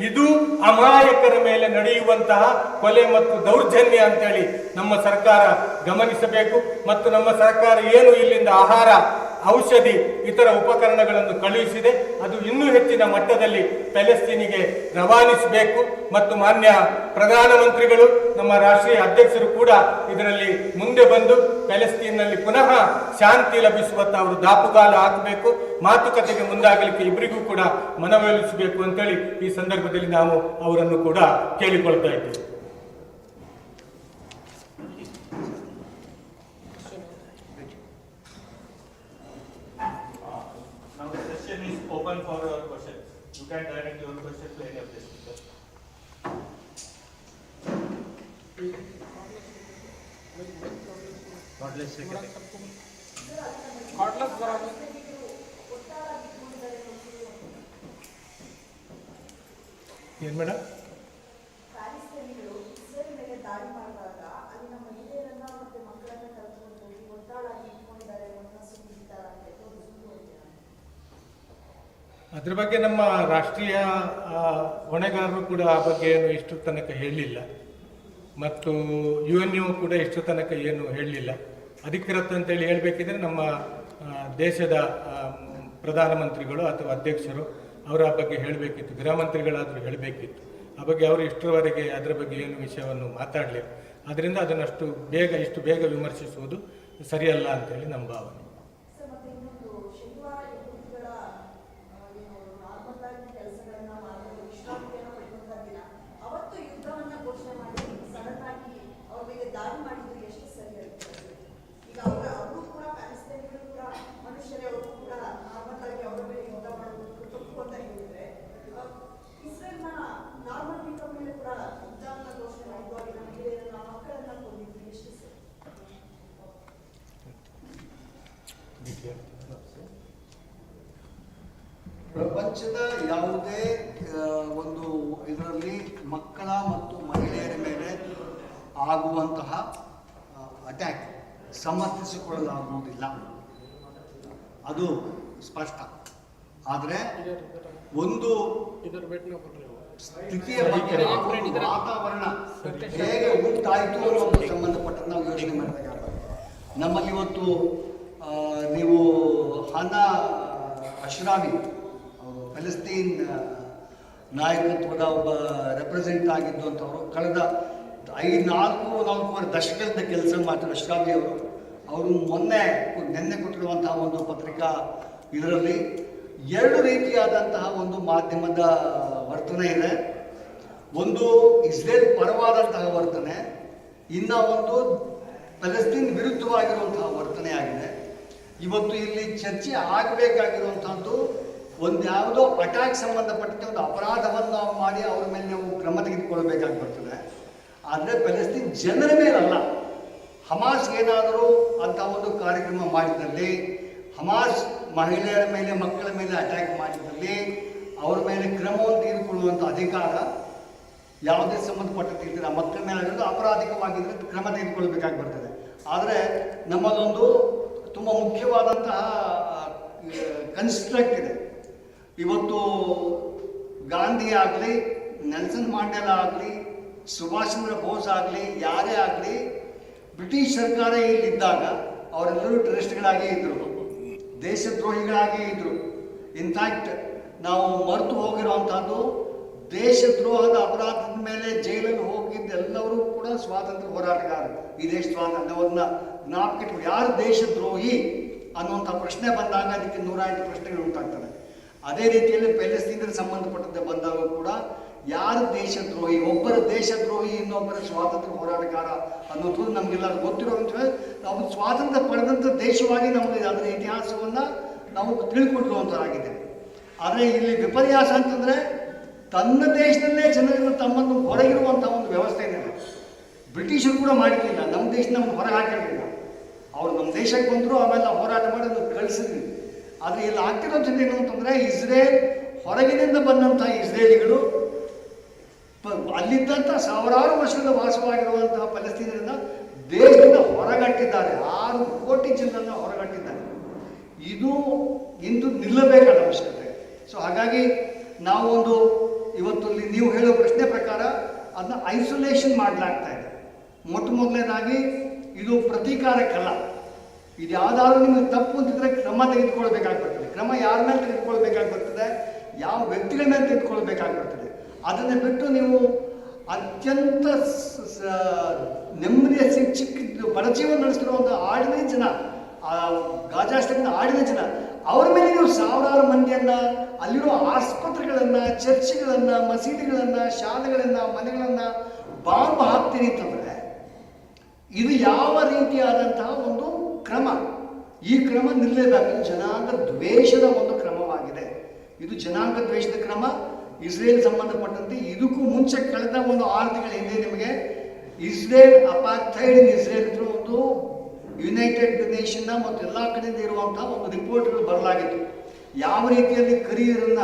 ಇದು ಅಮಾಯಕರ ಮೇಲೆ ನಡೆಯುವಂತಹ ಕೊಲೆ ಮತ್ತು ದೌರ್ಜನ್ಯ ಅಂತೇಳಿ ನಮ್ಮ ಸರ್ಕಾರ ಗಮನಿಸಬೇಕು. ಮತ್ತು ನಮ್ಮ ಸರ್ಕಾರ ಏನು ಇಲ್ಲಿಂದ ಆಹಾರ, ಔಷಧಿ, ಇತರ ಉಪಕರಣಗಳನ್ನು ಕಳುಹಿಸಿದೆ, ಅದು ಇನ್ನೂ ಹೆಚ್ಚಿನ ಮಟ್ಟದಲ್ಲಿ ಪ್ಯಾಲೆಸ್ತೀನಿಗೆ ರವಾನಿಸಬೇಕು. ಮತ್ತು ಮಾನ್ಯ ಪ್ರಧಾನಮಂತ್ರಿಗಳು, ನಮ್ಮ ರಾಷ್ಟ್ರೀಯ ಅಧ್ಯಕ್ಷರು ಕೂಡ ಇದರಲ್ಲಿ ಮುಂದೆ ಬಂದು ಪ್ಯಾಲೆಸ್ತೀನ್ನಲ್ಲಿ ಪುನಃ ಶಾಂತಿ ಲಭಿಸುವಂತ ಅವರು ದಾಪುಗಾಲು ಹಾಕಬೇಕು. ಮಾತುಕತೆಗೆ ಮುಂದಾಗಲಿಕ್ಕೆ ಇಬ್ಬರಿಗೂ ಕೂಡ ಮನವೊಲಿಸಬೇಕು ಅಂತೇಳಿ ಈ ಸಂದರ್ಭದಲ್ಲಿ ನಾವು ಅವರನ್ನು ಕೂಡ ಕೇಳಿಕೊಳ್ತಾ ಇದ್ದೇವೆ. Now the session is open for your questions. You can direct your questions to any of the speakers. ಏನ್ ಮೇಡಮ್? ಅದ್ರ ಬಗ್ಗೆ ನಮ್ಮ ರಾಷ್ಟ್ರೀಯ ಹೊಣೆಗಾರರು ಕೂಡ ಆ ಬಗ್ಗೆ ಏನು ಇಷ್ಟು ತನಕ ಹೇಳಲಿಲ್ಲ. ಮತ್ತು UN ಕೂಡ ಇಷ್ಟು ತನಕ ಏನು ಹೇಳಲಿಲ್ಲ. ಅಧಿಕೃತ ಅಂತೇಳಿ ಹೇಳಬೇಕಿದ್ರೆ ನಮ್ಮ ದೇಶದ ಪ್ರಧಾನಮಂತ್ರಿಗಳು ಅಥವಾ ಅಧ್ಯಕ್ಷರು ಅವರ ಬಗ್ಗೆ ಹೇಳಬೇಕಿತ್ತು. ಗೃಹ ಮಂತ್ರಿಗಳಾದರೂ ಹೇಳಬೇಕಿತ್ತು. ಆ ಬಗ್ಗೆ ಅವರು ಇಷ್ಟರವರೆಗೆ ಅದರ ಬಗ್ಗೆ ಏನು ವಿಷಯವನ್ನು ಮಾತಾಡಲಿಲ್ಲ. ಅದರಿಂದ ಅದನ್ನಷ್ಟು ಇಷ್ಟು ಬೇಗ ವಿಮರ್ಶಿಸುವುದು ಸರಿಯಲ್ಲ ಅಂತೇಳಿ ನಮ್ಮ ಭಾವನೆ. ಪ್ರಪಂಚದ ಯಾವುದೇ ಒಂದು ಇದರಲ್ಲಿ ಮಕ್ಕಳ ಮತ್ತು ಮಹಿಳೆಯರ ಮೇಲೆ ಆಗುವಂತಹ ಅಟ್ಯಾಕ್ ಸಮರ್ಥಿಸಿಕೊಳ್ಳಲಾಗುವುದಿಲ್ಲ, ಅದು ಸ್ಪಷ್ಟ. ಆದರೆ ಒಂದು ಸ್ಥಿತಿಯ ಬಗ್ಗೆ ವಾತಾವರಣ ಹೇಗೆ ಉಂಟಾಯಿತು ಅನ್ನೋದು ಸಂಬಂಧಪಟ್ಟ ನಾವು ಯೋಚನೆ ಮಾಡಬೇಕಾಗ ನಮ್ಮಲ್ಲಿ ಇವತ್ತು ನೀವು ಹನಾ ಅಶ್ರಾವಿ ಪ್ಯಾಲೆಸ್ತೀನ್ ನಾಯಕತ್ವದ ಒಬ್ಬ ರೆಪ್ರೆಸೆಂಟ್ ಆಗಿದ್ದು ಅಂತವರು ಕಳೆದ 4 ದಶಕದ ಕೆಲಸ ಮಾಡ್ತಾರೆ ಅಶ್ರಾವಿ ಅವರು ನಿನ್ನೆ ಕೊಟ್ಟಿರುವಂತಹ ಒಂದು ಪತ್ರಿಕಾ ಇದರಲ್ಲಿ 2 ರೀತಿಯಾದಂತಹ ಒಂದು ಮಾಧ್ಯಮದ ವರ್ತನೆ ಇದೆ. ಒಂದು ಇಸ್ರೇಲ್ ಪರವಾದಂತಹ ವರ್ತನೆ, ಇನ್ನ ಒಂದು ಪ್ಯಾಲೆಸ್ತೀನ್ ವಿರುದ್ಧವಾಗಿರುವಂತಹ ವರ್ತನೆ ಆಗಿದೆ. ಇವತ್ತು ಇಲ್ಲಿ ಚರ್ಚೆ ಆಗಬೇಕಾಗಿರುವಂತಹದ್ದು ಒಂದು ಯಾವುದೋ ಅಟ್ಯಾಕ್ ಸಂಬಂಧಪಟ್ಟಂತೆ ಒಂದು ಅಪರಾಧವನ್ನು ನಾವು ಮಾಡಿ ಅವ್ರ ಮೇಲೆ ನಾವು ಕ್ರಮ ತೆಗೆದುಕೊಳ್ಬೇಕಾಗಿ ಬರ್ತದೆ. ಆದರೆ ಪ್ಯಾಲೆಸ್ತೀನ್ ಜನರ ಮೇಲಲ್ಲ. ಹಮಾಸ್ ಏನಾದರೂ ಅಂತ ಒಂದು ಕಾರ್ಯಕ್ರಮ ಮಾಡಿದಲ್ಲಿ, ಹಮಾಸ್ ಮಹಿಳೆಯರ ಮೇಲೆ ಮಕ್ಕಳ ಮೇಲೆ ಅಟ್ಯಾಕ್ ಮಾಡಿದಲ್ಲಿ ಅವರ ಮೇಲೆ ಕ್ರಮವನ್ನು ತೆಗೆದುಕೊಳ್ಳುವಂಥ ಅಧಿಕಾರ ಯಾವುದೇ ಸಂಬಂಧಪಟ್ಟಂತಿದ್ದರೆ ಆ ಮಕ್ಕಳ ಮೇಲೆ ಆಗಿರೋದು ಅಪರಾಧಿಕವಾಗಿದ್ದರೆ ಕ್ರಮ ತೆಗೆದುಕೊಳ್ಬೇಕಾಗಿ ಬರ್ತದೆ. ಆದರೆ ನಮ್ಮದೊಂದು ತುಂಬ ಮುಖ್ಯವಾದಂತಹ ಕನ್ಸ್ಟ್ರಕ್ಟ್ ಇದೆ. ಇವತ್ತು ಗಾಂಧಿ ಆಗಲಿ, ನೆಲ್ಸನ್ ಮಂಡೇಲಾ ಆಗಲಿ, ಸುಭಾಷ್ ಚಂದ್ರ ಬೋಸ್ ಆಗಲಿ, ಯಾರೇ ಆಗಲಿ, ಬ್ರಿಟಿಷ್ ಸರ್ಕಾರ ಇಲ್ಲಿದ್ದಾಗ ಅವರೆಲ್ಲರೂ ಟೆರರಿಸ್ಟ್ಗಳಾಗೇ ಇದ್ದರು, ದೇಶದ್ರೋಹಿಗಳಾಗೇ ಇದ್ದರು. ಇನ್ಫ್ಯಾಕ್ಟ್ ನಾವು ಮರೆತು ಹೋಗಿರುವಂಥದ್ದು ದೇಶದ್ರೋಹದ ಅಪರಾಧದ ಮೇಲೆ ಜೈಲಲ್ಲಿ ಹೋಗಿದ್ದೆಲ್ಲರೂ ಕೂಡ ಸ್ವಾತಂತ್ರ್ಯ ಹೋರಾಟಗಾರರು. ಈ ದೇಶ ಸ್ವಾತಂತ್ರ್ಯವನ್ನ ಜ್ಞಾಪಕ ಯಾರು ದೇಶದ್ರೋಹಿ ಅನ್ನುವಂಥ ಪ್ರಶ್ನೆ ಬಂದಾಗ ಅದಕ್ಕೆ 108 ಪ್ರಶ್ನೆಗಳು ಉಂಟಾಗ್ತವೆ. ಅದೇ ರೀತಿಯಲ್ಲಿ ಪ್ಯಾಲೆಸ್ತೀನಿಗೆ ಸಂಬಂಧಪಟ್ಟಂತೆ ಬಂದಾಗ ಕೂಡ ಯಾರು ದೇಶದ್ರೋಹಿ, ಒಬ್ಬರ ದೇಶದ್ರೋಹಿ ಇನ್ನೊಬ್ಬರ ಸ್ವಾತಂತ್ರ್ಯ ಹೋರಾಟಗಾರ ಅನ್ನೋದು ನಮಗೆಲ್ಲರೂ ಗೊತ್ತಿರುವಂಥದ್ದು. ನಾವು ಸ್ವಾತಂತ್ರ್ಯ ಪಡೆದಂಥ ದೇಶವಾಗಿ ನಮಗೆ ಅದರ ಇತಿಹಾಸವನ್ನು ನಾವು ತಿಳ್ಕೊಂಡಿರುವಂಥದ್ದಾಗಿದೆ. ಆದರೆ ಇಲ್ಲಿ ವಿಪರ್ಯಾಸ ಅಂತಂದರೆ ತನ್ನ ದೇಶದಲ್ಲೇ ಜನರನ್ನು ತಮ್ಮನ್ನು ಹೊರಗಿರುವಂಥ ಒಂದು ವ್ಯವಸ್ಥೆ ಇದೆ. ಬ್ರಿಟಿಷರು ಕೂಡ ಮಾಡಿರಲಿಲ್ಲ, ನಮ್ಮ ದೇಶ ನಮ್ಮನ್ನು ಹೊರಗೆ ಹಾಕಿರಲಿಲ್ಲ. ಅವರು ನಮ್ಮ ದೇಶಕ್ಕೆ ಬಂದರು, ಆಮೇಲೆ ನಾವು ಹೋರಾಟ ಮಾಡಿ ಅದನ್ನು ಕಳಿಸಿದ್ವಿ. ಆದರೆ ಇಲ್ಲಿ ಆಗ್ತಿರೋ ಜೊತೆ ಏನು ಅಂತಂದರೆ ಇಸ್ರೇಲ್ ಹೊರಗಿನಿಂದ ಬಂದಂಥ ಇಸ್ರೇಲಿಗಳು ಅಲ್ಲಿದ್ದಂಥ ಸಾವಿರಾರು ವರ್ಷದ ವಾಸವಾಗಿರುವಂತಹ ಪಲಸ್ತೀನರನ್ನ ದೇಶದಿಂದ ಹೊರಗಟ್ಟಿದ್ದಾರೆ. 6 ಕೋಟಿ ಜನರನ್ನ ಹೊರಗಟ್ಟಿದ್ದಾರೆ. ಇದು ಇಂದು ನಿಲ್ಲಬೇಕಾದ ಅವಶ್ಯಕತೆ. ಸೊ ಹಾಗಾಗಿ ನಾವು ಇವತ್ತು ನೀವು ಹೇಳೋ ಪ್ರಶ್ನೆ ಪ್ರಕಾರ ಅದನ್ನ ಐಸೋಲೇಷನ್ ಮಾಡಲಾಗ್ತಾ ಇದೆ. ಮೊದಲನೇದಾಗಿ ಇದು ಪ್ರತೀಕಾರಕ್ಕಲ್ಲ. ಇದು ಯಾವುದಾದ್ರೂ ನಿಮಗೆ ತಪ್ಪು ಅಂತಿದ್ರೆ ಕ್ರಮ ತೆಗೆದುಕೊಳ್ಬೇಕಾಗ್ಬರ್ತದೆ. ಕ್ರಮ ಯಾರ ಮೇಲೆ ತೆಗೆದುಕೊಳ್ಬೇಕಾಗ್ಬರ್ತದೆ, ಯಾವ ವ್ಯಕ್ತಿಗಳ ಮೇಲೆ ತೆಗೆದುಕೊಳ್ಬೇಕಾಗ್ಬರ್ತದೆ. ಅದನ್ನು ಬಿಟ್ಟು ನೀವು ಅತ್ಯಂತ ನೆಮ್ಮದಿಯ ಚಿಕ್ಕ ಬಡಜೀವನ ನಡೆಸ್ತಿರುವಂಥ ಆಡಿನ ಜನ, ಗಾಜಾ ಸ್ಟ್ರಿಪ್ನ ಆಡಿನ ಜನ, ಅವ್ರ ಮೇಲೆ ನೀವು ಸಾವಿರಾರು ಮಂದಿಯನ್ನು, ಅಲ್ಲಿರೋ ಆಸ್ಪತ್ರೆಗಳನ್ನು, ಚರ್ಚ್ಗಳನ್ನು, ಮಸೀದಿಗಳನ್ನು, ಶಾಲೆಗಳನ್ನು, ಮನೆಗಳನ್ನು ಬಾಂಬ್ ಹಾಕ್ತೀರಿ ಅಂತಂದರೆ ಇದು ಯಾವ ರೀತಿಯಾದಂತಹ ಒಂದು ಕ್ರಮ? ಈ ಕ್ರಮ ನಿಲ್ಲಬೇಕು. ಜನಾಂಗ ದ್ವೇಷದ ಒಂದು ಕ್ರಮವಾಗಿದೆ. ಇದು ಜನಾಂಗ ದ್ವೇಷದ ಕ್ರಮ. ಇಸ್ರೇಲ್ ಸಂಬಂಧಪಟ್ಟಂತೆ ಇದಕ್ಕೂ ಮುಂಚೆ ಕಳೆದ 6 ತಿಂಗಳ ಹಿಂದೆ ನಿಮಗೆ ಇಸ್ರೇಲ್ ಅಪಾರ್ಥೈಡ್ ಇನ್ ಇಸ್ರೇಲ್ ಒಂದು ಯುನೈಟೆಡ್ ನೇಷನ್ನ ಮತ್ತು ಎಲ್ಲ ಕಡೆಯಿಂದ ಇರುವಂತಹ ಒಂದು ರಿಪೋರ್ಟ್ಗಳು ಬರಲಾಗಿತ್ತು. ಯಾವ ರೀತಿಯಲ್ಲಿ ಕರಿಯರನ್ನ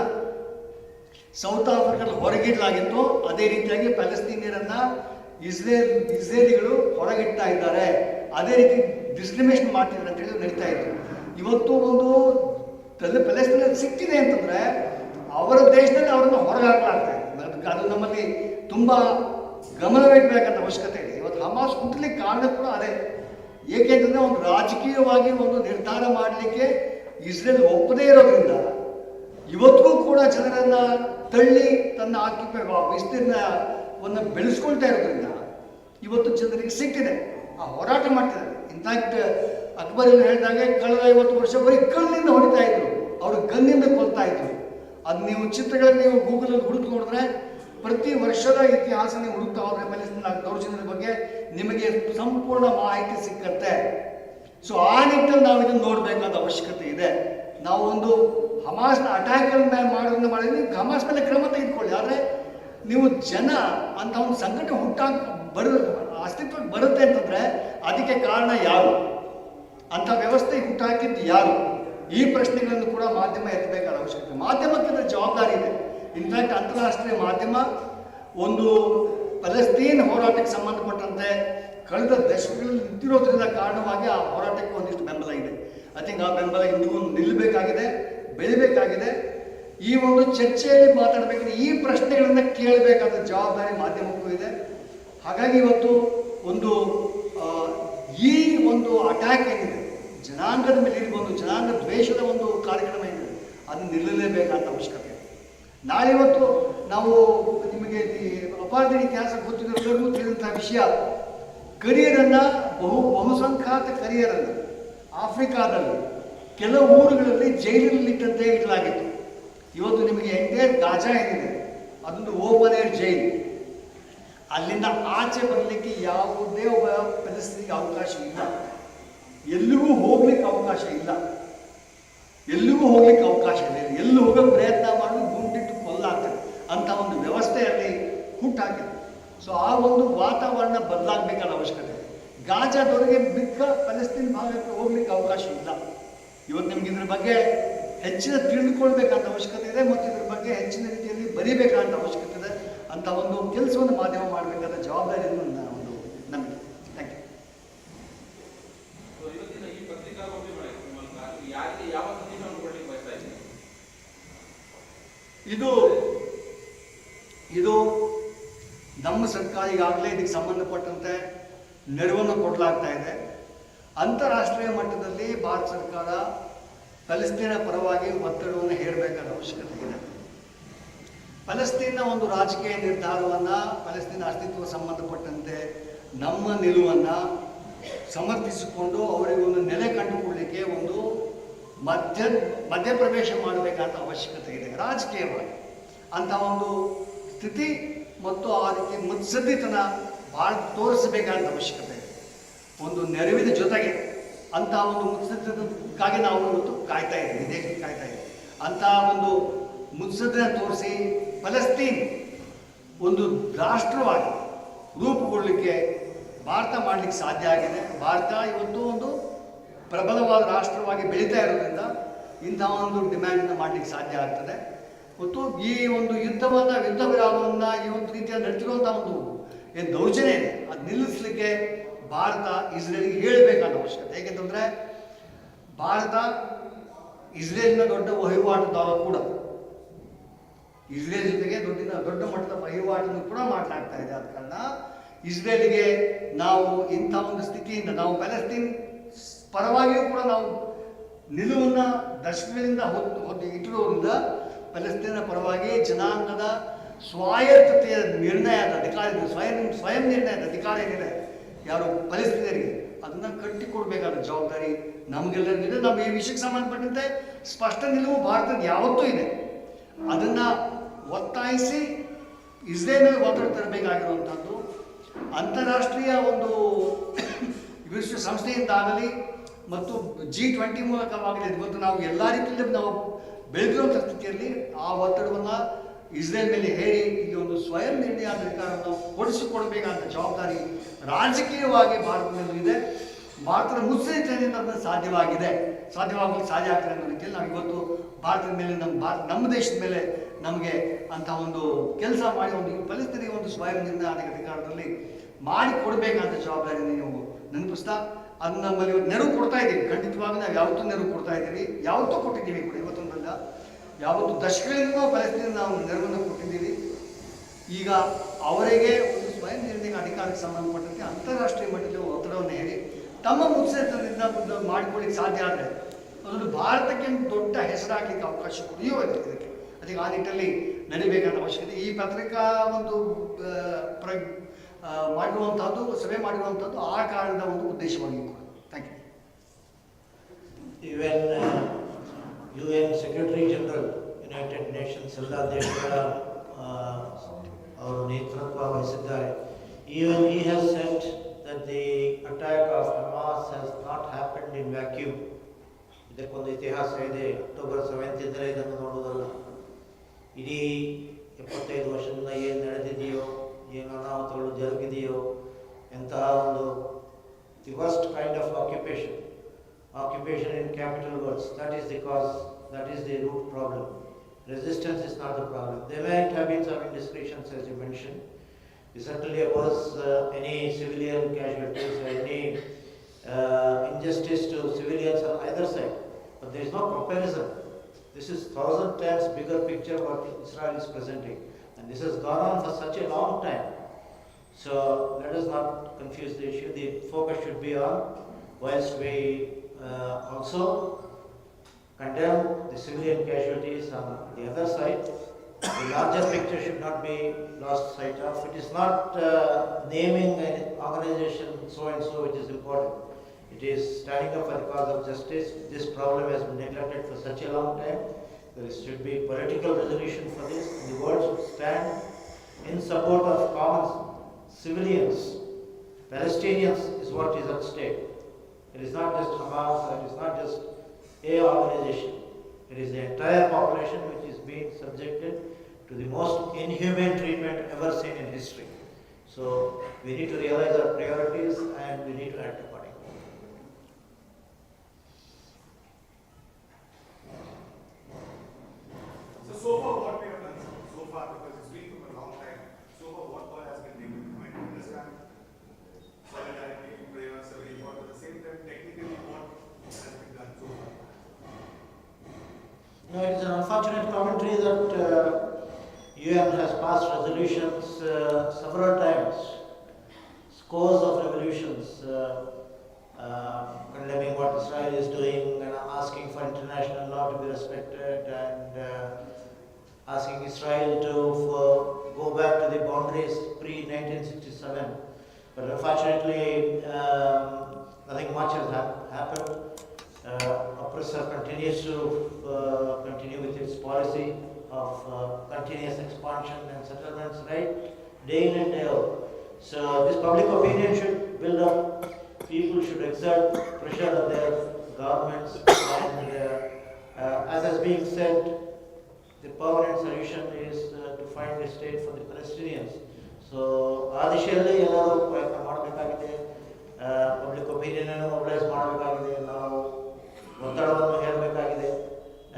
ಸೌತ್ ಆಫ್ರಿಕಾದಲ್ಲಿ ಹೊರಗಿಡಲಾಗಿತ್ತು, ಅದೇ ರೀತಿಯಾಗಿ ಪ್ಯಾಲೆಸ್ತೀನಿಯರನ್ನ ಇಸ್ರೇಲಿಗಳು ಹೊರಗಿಡ್ತಾ ಇದ್ದಾರೆ, ಅದೇ ರೀತಿ ಡಿಸ್ಕ್ರಿಮಿನೇಷನ್ ಮಾಡ್ತಿದ್ದಾರೆ ಅಂತ ಹೇಳಿ ನಡೀತಾ ಇತ್ತು. ಇವತ್ತು ಪ್ಯಾಲೆಸ್ತೀನ ಸಿಕ್ಕಿದೆ ಅಂತಂದ್ರೆ ಅವರ ದೇಶದಲ್ಲಿ ಅವರನ್ನು ಹೊರಗೆ ಹಾಕಲಾಗ್ತಾ ಇದೆ. ಅದು ನಮ್ಮಲ್ಲಿ ತುಂಬ ಗಮನವಿಡಬೇಕಾದ ಅವಶ್ಯಕತೆ ಇದೆ. ಇವತ್ತು ಹಮಾಸ್ ಹುಟ್ಟಲಿಕ್ಕೆ ಕಾರಣ ಕೂಡ ಅದೇ. ಏಕೆಂತಂದ್ರೆ ಒಂದು ರಾಜಕೀಯವಾಗಿ ಒಂದು ನಿರ್ಧಾರ ಮಾಡಲಿಕ್ಕೆ ಇಸ್ರೇಲ್ ಒಪ್ಪದೇ ಇರೋದ್ರಿಂದ ಇವತ್ತಿಗೂ ಕೂಡ ಜನರನ್ನ ತಳ್ಳಿ ತನ್ನ ವಿಸ್ತೀರ್ಣವನ್ನು ಬೆಳೆಸ್ಕೊಳ್ತಾ ಇರೋದ್ರಿಂದ ಇವತ್ತು ಜನರಿಗೆ ಸಿಕ್ಕಿದೆ. ಆ ಹೋರಾಟ ಮಾಡ್ತಿದ್ದಾರೆ. ಇನ್ಫ್ಯಾಕ್ಟ್ ಅಕ್ಬರ್ ಹೇಳಿದಾಗೆ ಕಳೆದ 50 ವರ್ಷ ಬರೀ ಕಲ್ಲಿಂದ ಹೊಡಿತಾ ಇದ್ರು, ಅವರು ಗನ್ನಿಂದ ಕೊಲ್ತಾ ಇದ್ರು. ಅದು ನೀವು ಚಿತ್ರಗಳನ್ನು ನೀವು ಗೂಗಲಲ್ಲಿ ಹುಡುಕಿ ನೋಡಿದ್ರೆ ಪ್ರತಿ ವರ್ಷದ ಇತಿಹಾಸ ನೀವು ಹುಡುಕ್ತಾ ಹೋದ್ರೆ ಪ್ಯಾಲೆಸ್ಟೈನ್ ದೌರ್ಜನ್ಯದ ಬಗ್ಗೆ ನಿಮಗೆ ಸಂಪೂರ್ಣ ಮಾಹಿತಿ ಸಿಕ್ಕತ್ತೆ. ಸೊ ಆ ನಿಟ್ಟಿನಲ್ಲಿ ನಾವು ಇದನ್ನು ನೋಡಬೇಕಾದ ಅವಶ್ಯಕತೆ ಇದೆ. ನಾವು ಹಮಾಸ್ನ ಅಟ್ಯಾಕ್ ಮಾಡೋದನ್ನ ಮಾಡಿದ್ರೆ ಹಮಾಸ್ ಮೇಲೆ ಕ್ರಮ ತೆಗೆದುಕೊಳ್ಳಿ. ಆದರೆ ನೀವು ಜನ ಅಂತ ಒಂದು ಸಂಘಟನೆ ಅಸ್ತಿತ್ವಕ್ಕೆ ಬರುತ್ತೆ ಅಂತಂದ್ರೆ ಅದಕ್ಕೆ ಕಾರಣ ಯಾರು, ಅಂತ ವ್ಯವಸ್ಥೆ ಹುಟ್ಟಾಕಿದ್ದು ಯಾರು? ಈ ಪ್ರಶ್ನೆಗಳನ್ನು ಕೂಡ ಮಾಧ್ಯಮ ಎತ್ತಬೇಕಾದ ಅವಶ್ಯಕತೆ. ಮಾಧ್ಯಮಕ್ಕೆ ಜವಾಬ್ದಾರಿ ಇದೆ. ಇನ್ಫ್ಯಾಕ್ಟ್ ಅಂತಾರಾಷ್ಟ್ರೀಯ ಮಾಧ್ಯಮ ಪ್ಯಾಲೆಸ್ತೀನ್ ಹೋರಾಟಕ್ಕೆ ಸಂಬಂಧಪಟ್ಟಂತೆ ಕಳೆದ ದಶಕಗಳಲ್ಲಿ ನಿಂತಿರೋದ್ರಿಂದ ಕಾರಣವಾಗಿ ಆ ಹೋರಾಟಕ್ಕೆ ಒಂದಿಷ್ಟು ಬೆಂಬಲ ಇದೆ. ಐ ಥಿಂಕ್ ಆ ಬೆಂಬಲ ಇಂದಿಗೂ ನಿಲ್ಲಬೇಕಾಗಿದೆ, ಬೆಳಿಬೇಕಾಗಿದೆ. ಈ ಚರ್ಚೆಯಲ್ಲಿ ಮಾತಾಡಬೇಕಾದ್ರೆ ಈ ಪ್ರಶ್ನೆಗಳನ್ನು ಕೇಳಬೇಕಾದ ಜವಾಬ್ದಾರಿ ಮಾಧ್ಯಮಕ್ಕೂ ಇದೆ. ಹಾಗಾಗಿ ಇವತ್ತು ಈ ಅಟ್ಯಾಕ್ ಏನಿದೆ ಜನಾಂಗದ ಮೇಲೆ ಜನಾಂಗ ದ್ವೇಷದ ಕಾರ್ಯಕ್ರಮ ಏನಿದೆ ಅದನ್ನು ನಿಲ್ಲಲೇಬೇಕಾದ ಅವಶ್ಯಕತೆ ಇದೆ. ನಾಳೆ ಇವತ್ತು ನಾವು ನಿಮಗೆ ಅಪಾರ್ಧಿ ಇತಿಹಾಸ ಗೊತ್ತಿರೋರಿಗೂ ತಿಳಿದಂತಹ ವಿಷಯ, ಕರಿಯರನ್ನು ಬಹುಸಂಖ್ಯಾತ ಕರಿಯರನ್ನು ಆಫ್ರಿಕಾದಲ್ಲಿ ಕೆಲವು ಊರುಗಳಲ್ಲಿ ಜೈಲಿನಲ್ಲಿಟ್ಟಂತೆ ಇಡಲಾಗಿತ್ತು. ಇವತ್ತು ನಿಮಗೆ ಎಂಟೈರ್ ಗಾಜಾ ಏನಿದೆ ಅದೊಂದು ಓಪನ್ ಏರ್ ಜೈಲು. ಅಲ್ಲಿಂದ ಆಚೆ ಬರಲಿಕ್ಕೆ ಯಾವುದೇ ಒಬ್ಬ ಪ್ಯಾಲೆಸ್ತೀನಿಗೆ ಅವಕಾಶ ಇಲ್ಲ. ಎಲ್ಲಿಗೂ ಹೋಗ್ಲಿಕ್ಕೆ ಅವಕಾಶ ಇಲ್ಲ. ಎಲ್ಲೂ ಹೋಗೋಕ್ಕೆ ಪ್ರಯತ್ನ ಮಾಡಿ ಗುಂಡಿಟ್ಟು ಕೊಲ್ಲಾಗ್ತದೆ ಅಂತ ಒಂದು ವ್ಯವಸ್ಥೆಯಲ್ಲಿ ಹುಟ್ಟಾಕಿದೆ. ಸೊ ಆ ವಾತಾವರಣ ಬದಲಾಗಬೇಕಾದ ಅವಶ್ಯಕತೆ ಇದೆ. ಗಾಜಾದವರೆಗೆ ಮಿಕ್ಕ ಪ್ಯಾಲೆಸ್ತೀನ್ ಭಾಗಕ್ಕೆ ಹೋಗ್ಲಿಕ್ಕೆ ಅವಕಾಶ ಇಲ್ಲ. ಇವತ್ತು ನಿಮ್ಗೆ ಇದ್ರ ಬಗ್ಗೆ ಹೆಚ್ಚಿನ ತಿಳಿದುಕೊಳ್ಬೇಕಾದ ಅವಶ್ಯಕತೆ ಇದೆ ಮತ್ತು ಇದ್ರ ಬಗ್ಗೆ ಹೆಚ್ಚಿನ ರೀತಿಯಲ್ಲಿ ಬರೀಬೇಕಾದ ಅವಶ್ಯಕತೆ ಇದೆ ಅಂತ ಕೆಲಸವನ್ನು ಮಾಧ್ಯಮ ಮಾಡಬೇಕಾದ ಜವಾಬ್ದಾರಿ ನಮಗೆ. Thank you. ಇದು ನಮ್ಮ ಸರ್ಕಾರ ಈಗಾಗಲೇ ಇದಕ್ಕೆ ಸಂಬಂಧಪಟ್ಟಂತೆ ನೆರವನ್ನು ಕೊಡಲಾಗ್ತಾ ಇದೆ. ಅಂತಾರಾಷ್ಟ್ರೀಯ ಮಟ್ಟದಲ್ಲಿ ಭಾರತ ಸರ್ಕಾರ ಪ್ಯಾಲೆಸ್ತೀನ ಪರವಾಗಿ ಒತ್ತಡವನ್ನು ಹೇರಬೇಕಾದ ಅವಶ್ಯಕತೆ ಇದೆ. ಪ್ಯಾಲೆಸ್ತೀನ್ನ ರಾಜಕೀಯ ನಿರ್ಧಾರವನ್ನು, ಪ್ಯಾಲೆಸ್ತೀನ ಅಸ್ತಿತ್ವ ಸಂಬಂಧಪಟ್ಟಂತೆ ನಮ್ಮ ನಿಲುವನ್ನು ಸಮರ್ಥಿಸಿಕೊಂಡು ಅವರಿಗೆ ನೆಲೆ ಕಂಡುಕೊಳ್ಳಲಿಕ್ಕೆ ಮಧ್ಯಪ್ರವೇಶ ಮಾಡಬೇಕಾದ ಅವಶ್ಯಕತೆ ಇದೆ. ರಾಜಕೀಯವಾಗಿ ಅಂತ ಸ್ಥಿತಿ ಮತ್ತು ಆ ರೀತಿ ಮುತ್ಸದ್ದಿತನ ಭಾಳ ತೋರಿಸಬೇಕಾದ ಅವಶ್ಯಕತೆ ಇದೆ. ನೆರವಿನ ಜೊತೆಗೆ ಅಂತ ಮುತ್ಸದ್ದಿತಕ್ಕಾಗಿ ನಾವು ಇವತ್ತು ಕಾಯ್ತಾ ಇದ್ದೀವಿ, ದೇಶಕ್ಕೆ ಕಾಯ್ತಾ ಇದ್ದೀವಿ. ಅಂತ ಮುತ್ಸದ್ದಿನ ತೋರಿಸಿ ಪ್ಯಾಲೆಸ್ತೀನ್ ರಾಷ್ಟ್ರವಾಗಿ ರೂಪುಗೊಳ್ಳಲಿಕ್ಕೆ ಭಾರತ ಮಾಡಲಿಕ್ಕೆ ಸಾಧ್ಯ ಆಗಿದೆ. ಭಾರತ ಇವತ್ತು ಪ್ರಬಲವಾದ ರಾಷ್ಟ್ರವಾಗಿ ಬೆಳೀತಾ ಇರೋದ್ರಿಂದ ಇಂಥ ಡಿಮ್ಯಾಂಡನ್ನು ಮಾಡಲಿಕ್ಕೆ ಸಾಧ್ಯ ಆಗ್ತದೆ. ಮತ್ತು ಈ ಒಂದು ಯುದ್ಧ ವಿರಾಮವನ್ನು ಈ ಒಂದು ರೀತಿಯಲ್ಲಿ ನಡೆತಿರುವಂಥ ಒಂದು ಏನು ದೌರ್ಜನ್ಯ ಇದೆ ಅದು ನಿಲ್ಲಿಸಲಿಕ್ಕೆ ಭಾರತ ಇಸ್ರೇಲ್ಗೆ ಹೇಳಬೇಕಾದ ಅವಶ್ಯಕತೆ. ಏಕೆಂತಂದರೆ ಭಾರತ ಇಸ್ರೇಲಿನ ದೊಡ್ಡ ವಹಿವಾಟುದಾರ ಕೂಡ, ಇಸ್ರೇಲ್ ಜೊತೆಗೆ ದೊಡ್ಡ ಮಟ್ಟದ ವಹಿವಾಟನ್ನು ಕೂಡ ಮಾಡಲಾಗ್ತಾ ಇದೆ. ಆದ ಕಾರಣ ಇಸ್ರೇಲಿಗೆ ನಾವು ಇಂಥ ಒಂದು ಸ್ಥಿತಿಯಿಂದ ನಾವು ಪ್ಯಾಲೆಸ್ತೀನ್ ಪರವಾಗಿಯೂ ಕೂಡ ನಾವು ನಿಲುವನ್ನು ದಶಕಗಳಿಂದ ಇಟ್ಟಿರುವುದರಿಂದ ಪ್ಯಾಲೆಸ್ತೀನ ಪರವಾಗಿ ಜನಾಂಗದ ಸ್ವಾಯತ್ತತೆಯ ನಿರ್ಣಯದ ಅಧಿಕಾರ ಸ್ವಯಂ ನಿರ್ಣಯದ ಅಧಿಕಾರ ಏನಿದೆ ಯಾರು ಪ್ಯಾಲೆಸ್ತೀನಿಯರಿಗೆ ಅದನ್ನು ಕಟ್ಟಿಕೊಡ್ಬೇಕಾದ ಜವಾಬ್ದಾರಿ ನಮಗೆಲ್ಲರಿಗಿದೆ. ನಮ್ಮ ಈ ವಿಷಯಕ್ಕೆ ಸಂಬಂಧಪಟ್ಟಂತೆ ಸ್ಪಷ್ಟ ನಿಲುವು ಭಾರತದ ಯಾವತ್ತೂ ಇದೆ. ಅದನ್ನು ಒತ್ತಾಯಿಸಿ ಇಸ್ರೇಲ್ ಒತ್ತಡ ತರಬೇಕಾಗಿರುವಂಥದ್ದು ಅಂತಾರಾಷ್ಟ್ರೀಯ ಒಂದು ವಿಶ್ವಸಂಸ್ಥೆಯಿಂದಾಗಲಿ ಮತ್ತು G20 ಮೂಲಕವಾಗಲಿ ಇವತ್ತು ನಾವು ಎಲ್ಲ ರೀತಿಯಲ್ಲಿ ನಾವು ಬೆಳೆದಿರುವಂಥ ಸ್ಥಿತಿಯಲ್ಲಿ ಆ ಒತ್ತಡವನ್ನು ಇಸ್ರೇಲ್ ಮೇಲೆ ಹೇರಿ ಇಲ್ಲಿ ಒಂದು ಸ್ವಯಂ ನಿರ್ಣಯ ಅಧಿಕಾರವನ್ನು ಕೊಡಿಸಿಕೊಡಬೇಕಾದ ಜವಾಬ್ದಾರಿ ರಾಜಕೀಯವಾಗಿ ಭಾರತದ ಮೇಲೆ ಇದೆ. ಭಾರತದ ಮುತ್ಸದ್ದಿತನದಿಂದ ಅದನ್ನು ಸಾಧ್ಯವಾಗಲು ಸಾಧ್ಯ ಆಗ್ತದೆ ಅನ್ನೋ ರೀತಿಯಲ್ಲಿ ನಾವು ಇವತ್ತು ಭಾರತದ ಮೇಲೆ ನಮ್ಮ ದೇಶದ ಮೇಲೆ ನಮಗೆ ಅಂತ ಒಂದು ಕೆಲಸ ಮಾಡಿ ಒಂದು ಪ್ಯಾಲೆಸ್ತೀನಿಗೆ ಒಂದು ಸ್ವಯಂ ನಿರ್ಣಯ ಅಧಿಕಾರದಲ್ಲಿ ಮಾಡಿ ಕೊಡಬೇಕಾದ ಜವಾಬ್ದಾರಿಯನ್ನು ನೀವು ನೆನಪಿಸ್ತಾ ಅದನ್ನ ನಮ್ಮಲ್ಲಿ ನೆರವು ಕೊಡ್ತಾ ಇದ್ದೀವಿ. ಖಂಡಿತವಾಗಿ ನಾವು ಯಾವತ್ತೂ ನೆರವು ಕೊಡ್ತಾ ಇದ್ದೀವಿ, ಯಾವತ್ತೂ ಕೊಟ್ಟಿದ್ದೀವಿ ಕೂಡ, ಇವತ್ತೊಂದಲ್ಲ ಯಾವತ್ತು ದಶಕಗಳಿಂದ ಪ್ಯಾಲೆಸ್ತೀನ್ ನಾವು ನೆರವನ್ನು ಕೊಟ್ಟಿದ್ದೀವಿ. ಈಗ ಅವರಿಗೆ ಒಂದು ಸ್ವಯಂ ನಿರ್ಣಯ ಅಧಿಕಾರಕ್ಕೆ ಸಂಬಂಧಪಟ್ಟಂತೆ ಅಂತಾರಾಷ್ಟ್ರೀಯ ಮಟ್ಟದಲ್ಲಿ ಒತ್ತಡವನ್ನು ಹೇಳಿ ತಮ್ಮ ಮುತ್ಸದ್ದಿತನದಿಂದ ಮಾಡಿಕೊಳ್ಳಿಕ್ಕೆ ಸಾಧ್ಯ ಆದರೆ ಅದೊಂದು ಭಾರತಕ್ಕೆ ದೊಡ್ಡ ಹೆಸರಾಗಲಿಕ್ಕೆ ಅವಕಾಶ ಕೊಡಿಯೋ ಇದೆ. ಅದಕ್ಕೆ ಆ ನಿಟ್ಟಲ್ಲಿ ನಡಿಬೇಕಾದ ಅವಶ್ಯಕತೆ. ಈ ಪತ್ರಿಕಾ ಒಂದು ಮಾಡಿರುವಂಥದ್ದು ಸಭೆ ಮಾಡಿರುವಂಥದ್ದು ಆ ಕಾರಣದ ಒಂದು ಉದ್ದೇಶವಾಗಿ ಕೂಡ. Thank you. UN Secretary General United Nations Salar Daily ಅವರು ನೇತೃತ್ವ ವಹಿಸಿದ್ದಾರೆ. Even he has said that the attack of Hamas has not happened in vacuum. ಇದಕ್ಕೊಂದು ಇತಿಹಾಸ ಇದೆ. ಅಕ್ಟೋಬರ್ 7 ಇದ್ದರೆ ಇದನ್ನು ನೋಡುವುದಲ್ಲ. ಇಡೀ 75 ವರ್ಷದಿಂದ ಏನು ನಡೆದಿದೆಯೋ, ಏನು ಅನಾಹುತಗಳು ಜರುಗಿದೆಯೋ, ಎಂತಹ ಒಂದು the worst kind of occupation in capital words, that is the cause, that is the root problem. Resistance is not the problem. There might have been some indiscretions as you mentioned. We certainly oppose any civilian casualties or any injustice to civilians on either side, but there is no comparison. This is 1,000 times bigger picture what Israel is presenting, and this has gone on for such a long time. So let us not confuse the issue. The focus should be on, whilst we also condemn the civilian casualties on the other side, the larger picture should not be lost sight of. It is not naming an organization so and so which is important. It is standing up for the cause of justice. This problem has been neglected for such a long time. There should be political resolution for this. The world should stand in support of common civilians. Palestinians is what is at stake. It is not just Hamas, it is not just a organization. It is the entire population which is being subjected to the most inhumane treatment ever seen in history. So we need to realize our priorities and we need to act accordingly. So far what we have done so far, because it's been from a long time, so far what all has been taken? I mean, understand solidarity, prayer, survey, but at the same time, technically what has been done so far? No, it is an unfortunate commentary that UN has passed resolutions several times, scores of resolutions condemning what Israel is doing and asking for international law to be respected and asking Israel to go back to the boundaries pre-1967. But unfortunately, nothing much has happened. Oppressor continues to continue with its policy of continuous expansion and settlements, right? Day in and day out. So this public opinion should build up. People should exert pressure on their governments, and as has been said, the permanent solution is to find a state for the Palestinians. So ಆ ದಿಶೆಯಲ್ಲಿ ಎಲ್ಲರೂ ಪ್ರಯತ್ನ ಮಾಡಬೇಕಾಗಿದೆ. Public opinion ಅನ್ನು mobilise ಮಾಡಬೇಕಾಗಿದೆ. ನಾವು ಒತ್ತಡವನ್ನು ಹೇರಬೇಕಾಗಿದೆ,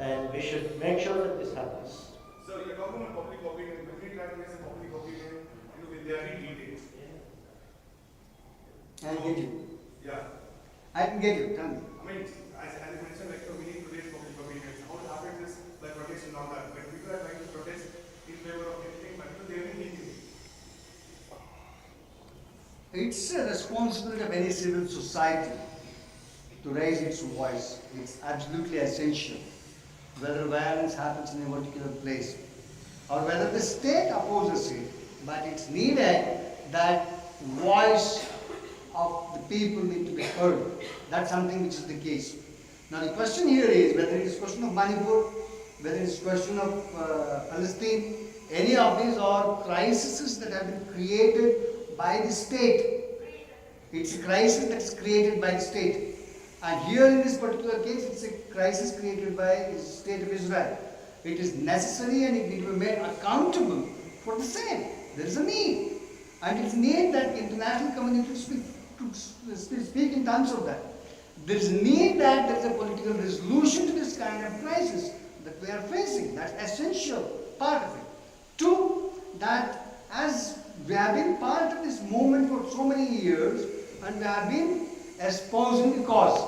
and we should make sure that this happens. So normal public opinion, when we try to raise a public opinion, with their details. I get you. Yeah. I can get you. Tell me. I mean, as you mentioned, like, we need to raise public opinions. How it happens is by protest and all that. When people are trying to protest in favor of anything, but they are thinking. It's a responsibility of any civil society to raise its voice. It's absolutely essential. Whether violence happens in a particular place or whether the state opposes it, but it's needed that voice of the people need to be heard. That's something which is the case. Now the question here is whether it is question of Manipur, whether it is question of Palestine, any of these are crises that have been created by the state. It's a crisis that's created by the state. And here in this particular case, it's a crisis created by the state of Israel. It is necessary and it needs to be made accountable for the same. There is a need. And it's need that international community speak in terms of that. There is a need that there is a political resolution to this kind of crisis that we are facing. That's essential part of it. Two, that as we have been part of this movement for so many years and we have been espousing the cause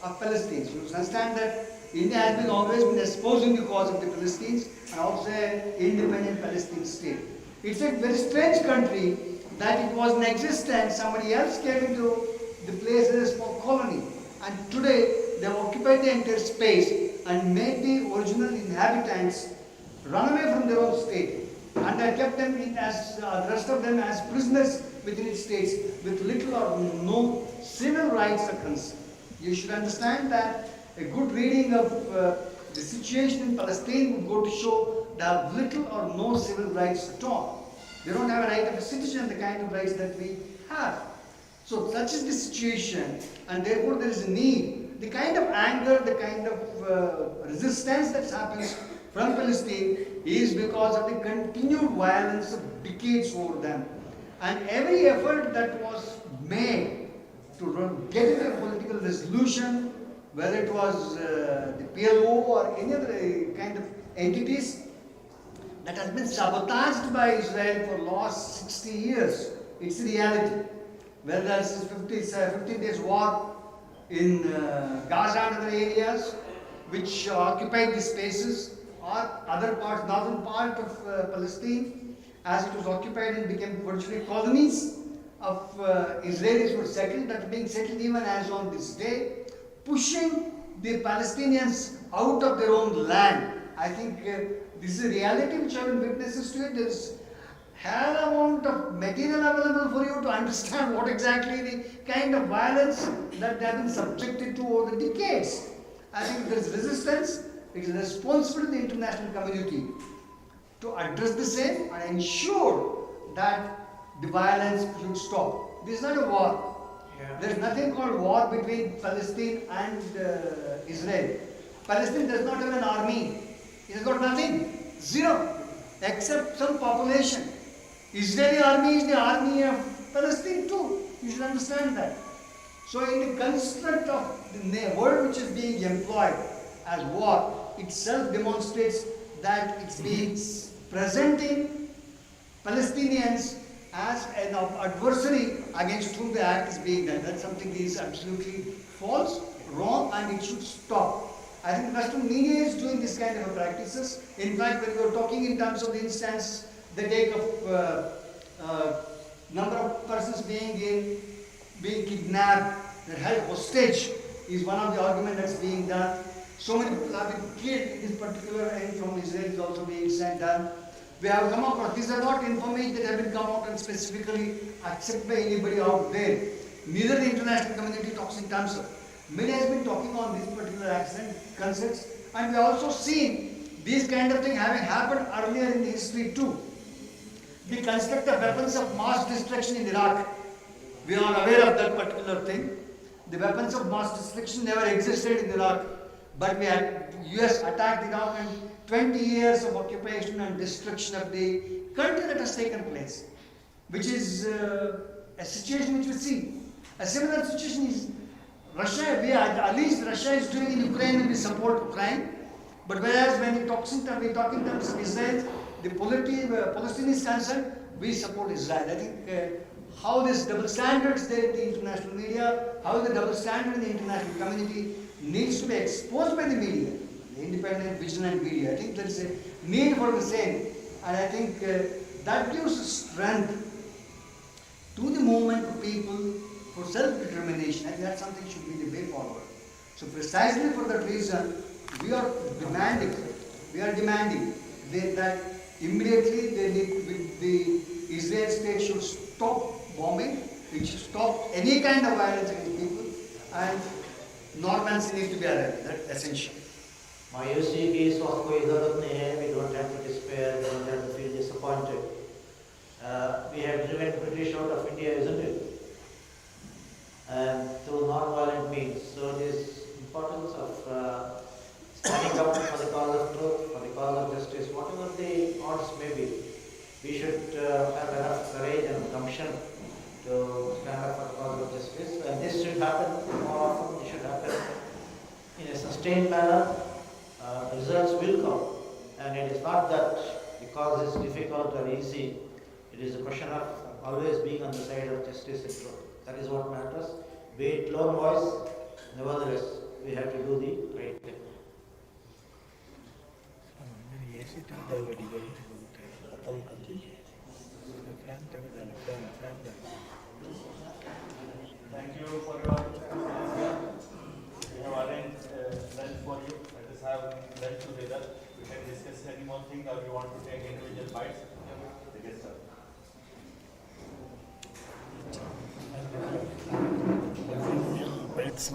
of Palestine. So you understand that India has been always been espousing the cause of the Palestinians and also an independent Palestine state. It's a very strange country that it was in existence, somebody else came into the place as a small colony. And today they have occupied the entire space and made the original inhabitants run away from their own state. And they kept them in as the rest of them as prisoners within its states with little or no civil rights are concerned. You should understand that a good reading of the situation in Palestine would go to show they have little or no civil rights at all. They don't have a right of a citizen, the kind of rights that we have. So such is the situation, and therefore there is a need. The kind of anger, the kind of resistance that happens from Palestine is because of the continued violence of decades over them. And every effort that was made to get into a political resolution, whether it was the PLO or any other kind of entities, that has been sabotaged by Israel for the last 60 years. It's the reality. Whether there's 15 days war in Gaza and other areas which occupied these spaces, or other parts, northern part of Palestine, as it was occupied and became virtually colonies of Israelis were settled, that are being settled even as on this day, pushing the Palestinians out of their own land. I think this is a reality which have been witnesses to it. There is hell amount of material available for you to understand what exactly the kind of violence that they have been subjected to over the decades. I think there is resistance. It is responsibility of the international community to address the same and ensure that the violence should stop. This is not a war. There is nothing called war between Palestine and Israel. Palestine does not have an army. It has got nothing. Zero. Except some population. Israeli army is the army of Palestine too. You should understand that. So in the construct of the word which is being employed as war, itself demonstrates that it's being presenting Palestinians as an adversary against whom the act is being done. That's something that is absolutely false, wrong, and it should stop. I think Western media is doing this kind of practices. In fact, when we are talking in terms of the instance, they take of number of persons being kidnapped, they're held hostage is one of the arguments that's being done. So many people have been killed in this particular end from Israel is also being sent down. We have come across, these are not information that have been come out and specifically accepted by anybody out there. Neither the international community talks in terms of. Media has been talking on these particular accident concepts, and we also seen these kind of things having happened earlier in the history too. The construct of weapons of mass destruction in Iraq, we are aware of that particular thing. The weapons of mass destruction never existed in Iraq, but we had US attacked Iraq and 20 years of occupation and destruction of the country that has taken place, which is a situation which we see. A similar situation is Russia. At least Russia is doing in Ukraine and we support Ukraine. But whereas when we talk in terms of Israel, the Palestinian is concerned, we support Israel. I think how this double standards there in the international media, how the double standard in the international community needs to be exposed by the media, the independent, vigilant media. I think there is a need for the same, and I think that gives strength to the movement of people for self-determination. I think that's something should be the way forward. So precisely for that reason, we are demanding that immediately the Israel state should stop bombing, it should stop any kind of violence against people, and normalcy needs to be arrived. That's essential. मायूसी की इस वक्त कोई ज़रूरत नहीं है. We don't have to despair, we don't have to feel disappointed. We have driven British out of India, isn't it? And through non-violent means. So this importance of standing up for the cause of truth, for the cause of justice, whatever the odds may be, we should have enough courage and gumption to stand up for the cause of justice. And this should happen more often. It should happen in a sustained manner. Results will come. And it is not that the cause is difficult or easy. It is a question of always being on the side of justice and truth. That is what matters. Be it lone voice, nevertheless, we have to do the right thing. Thank you for your we have arranged lunch for you. Let us have lunch together. We can discuss any more thing, or you want to take individual bites. Yes, sir. It's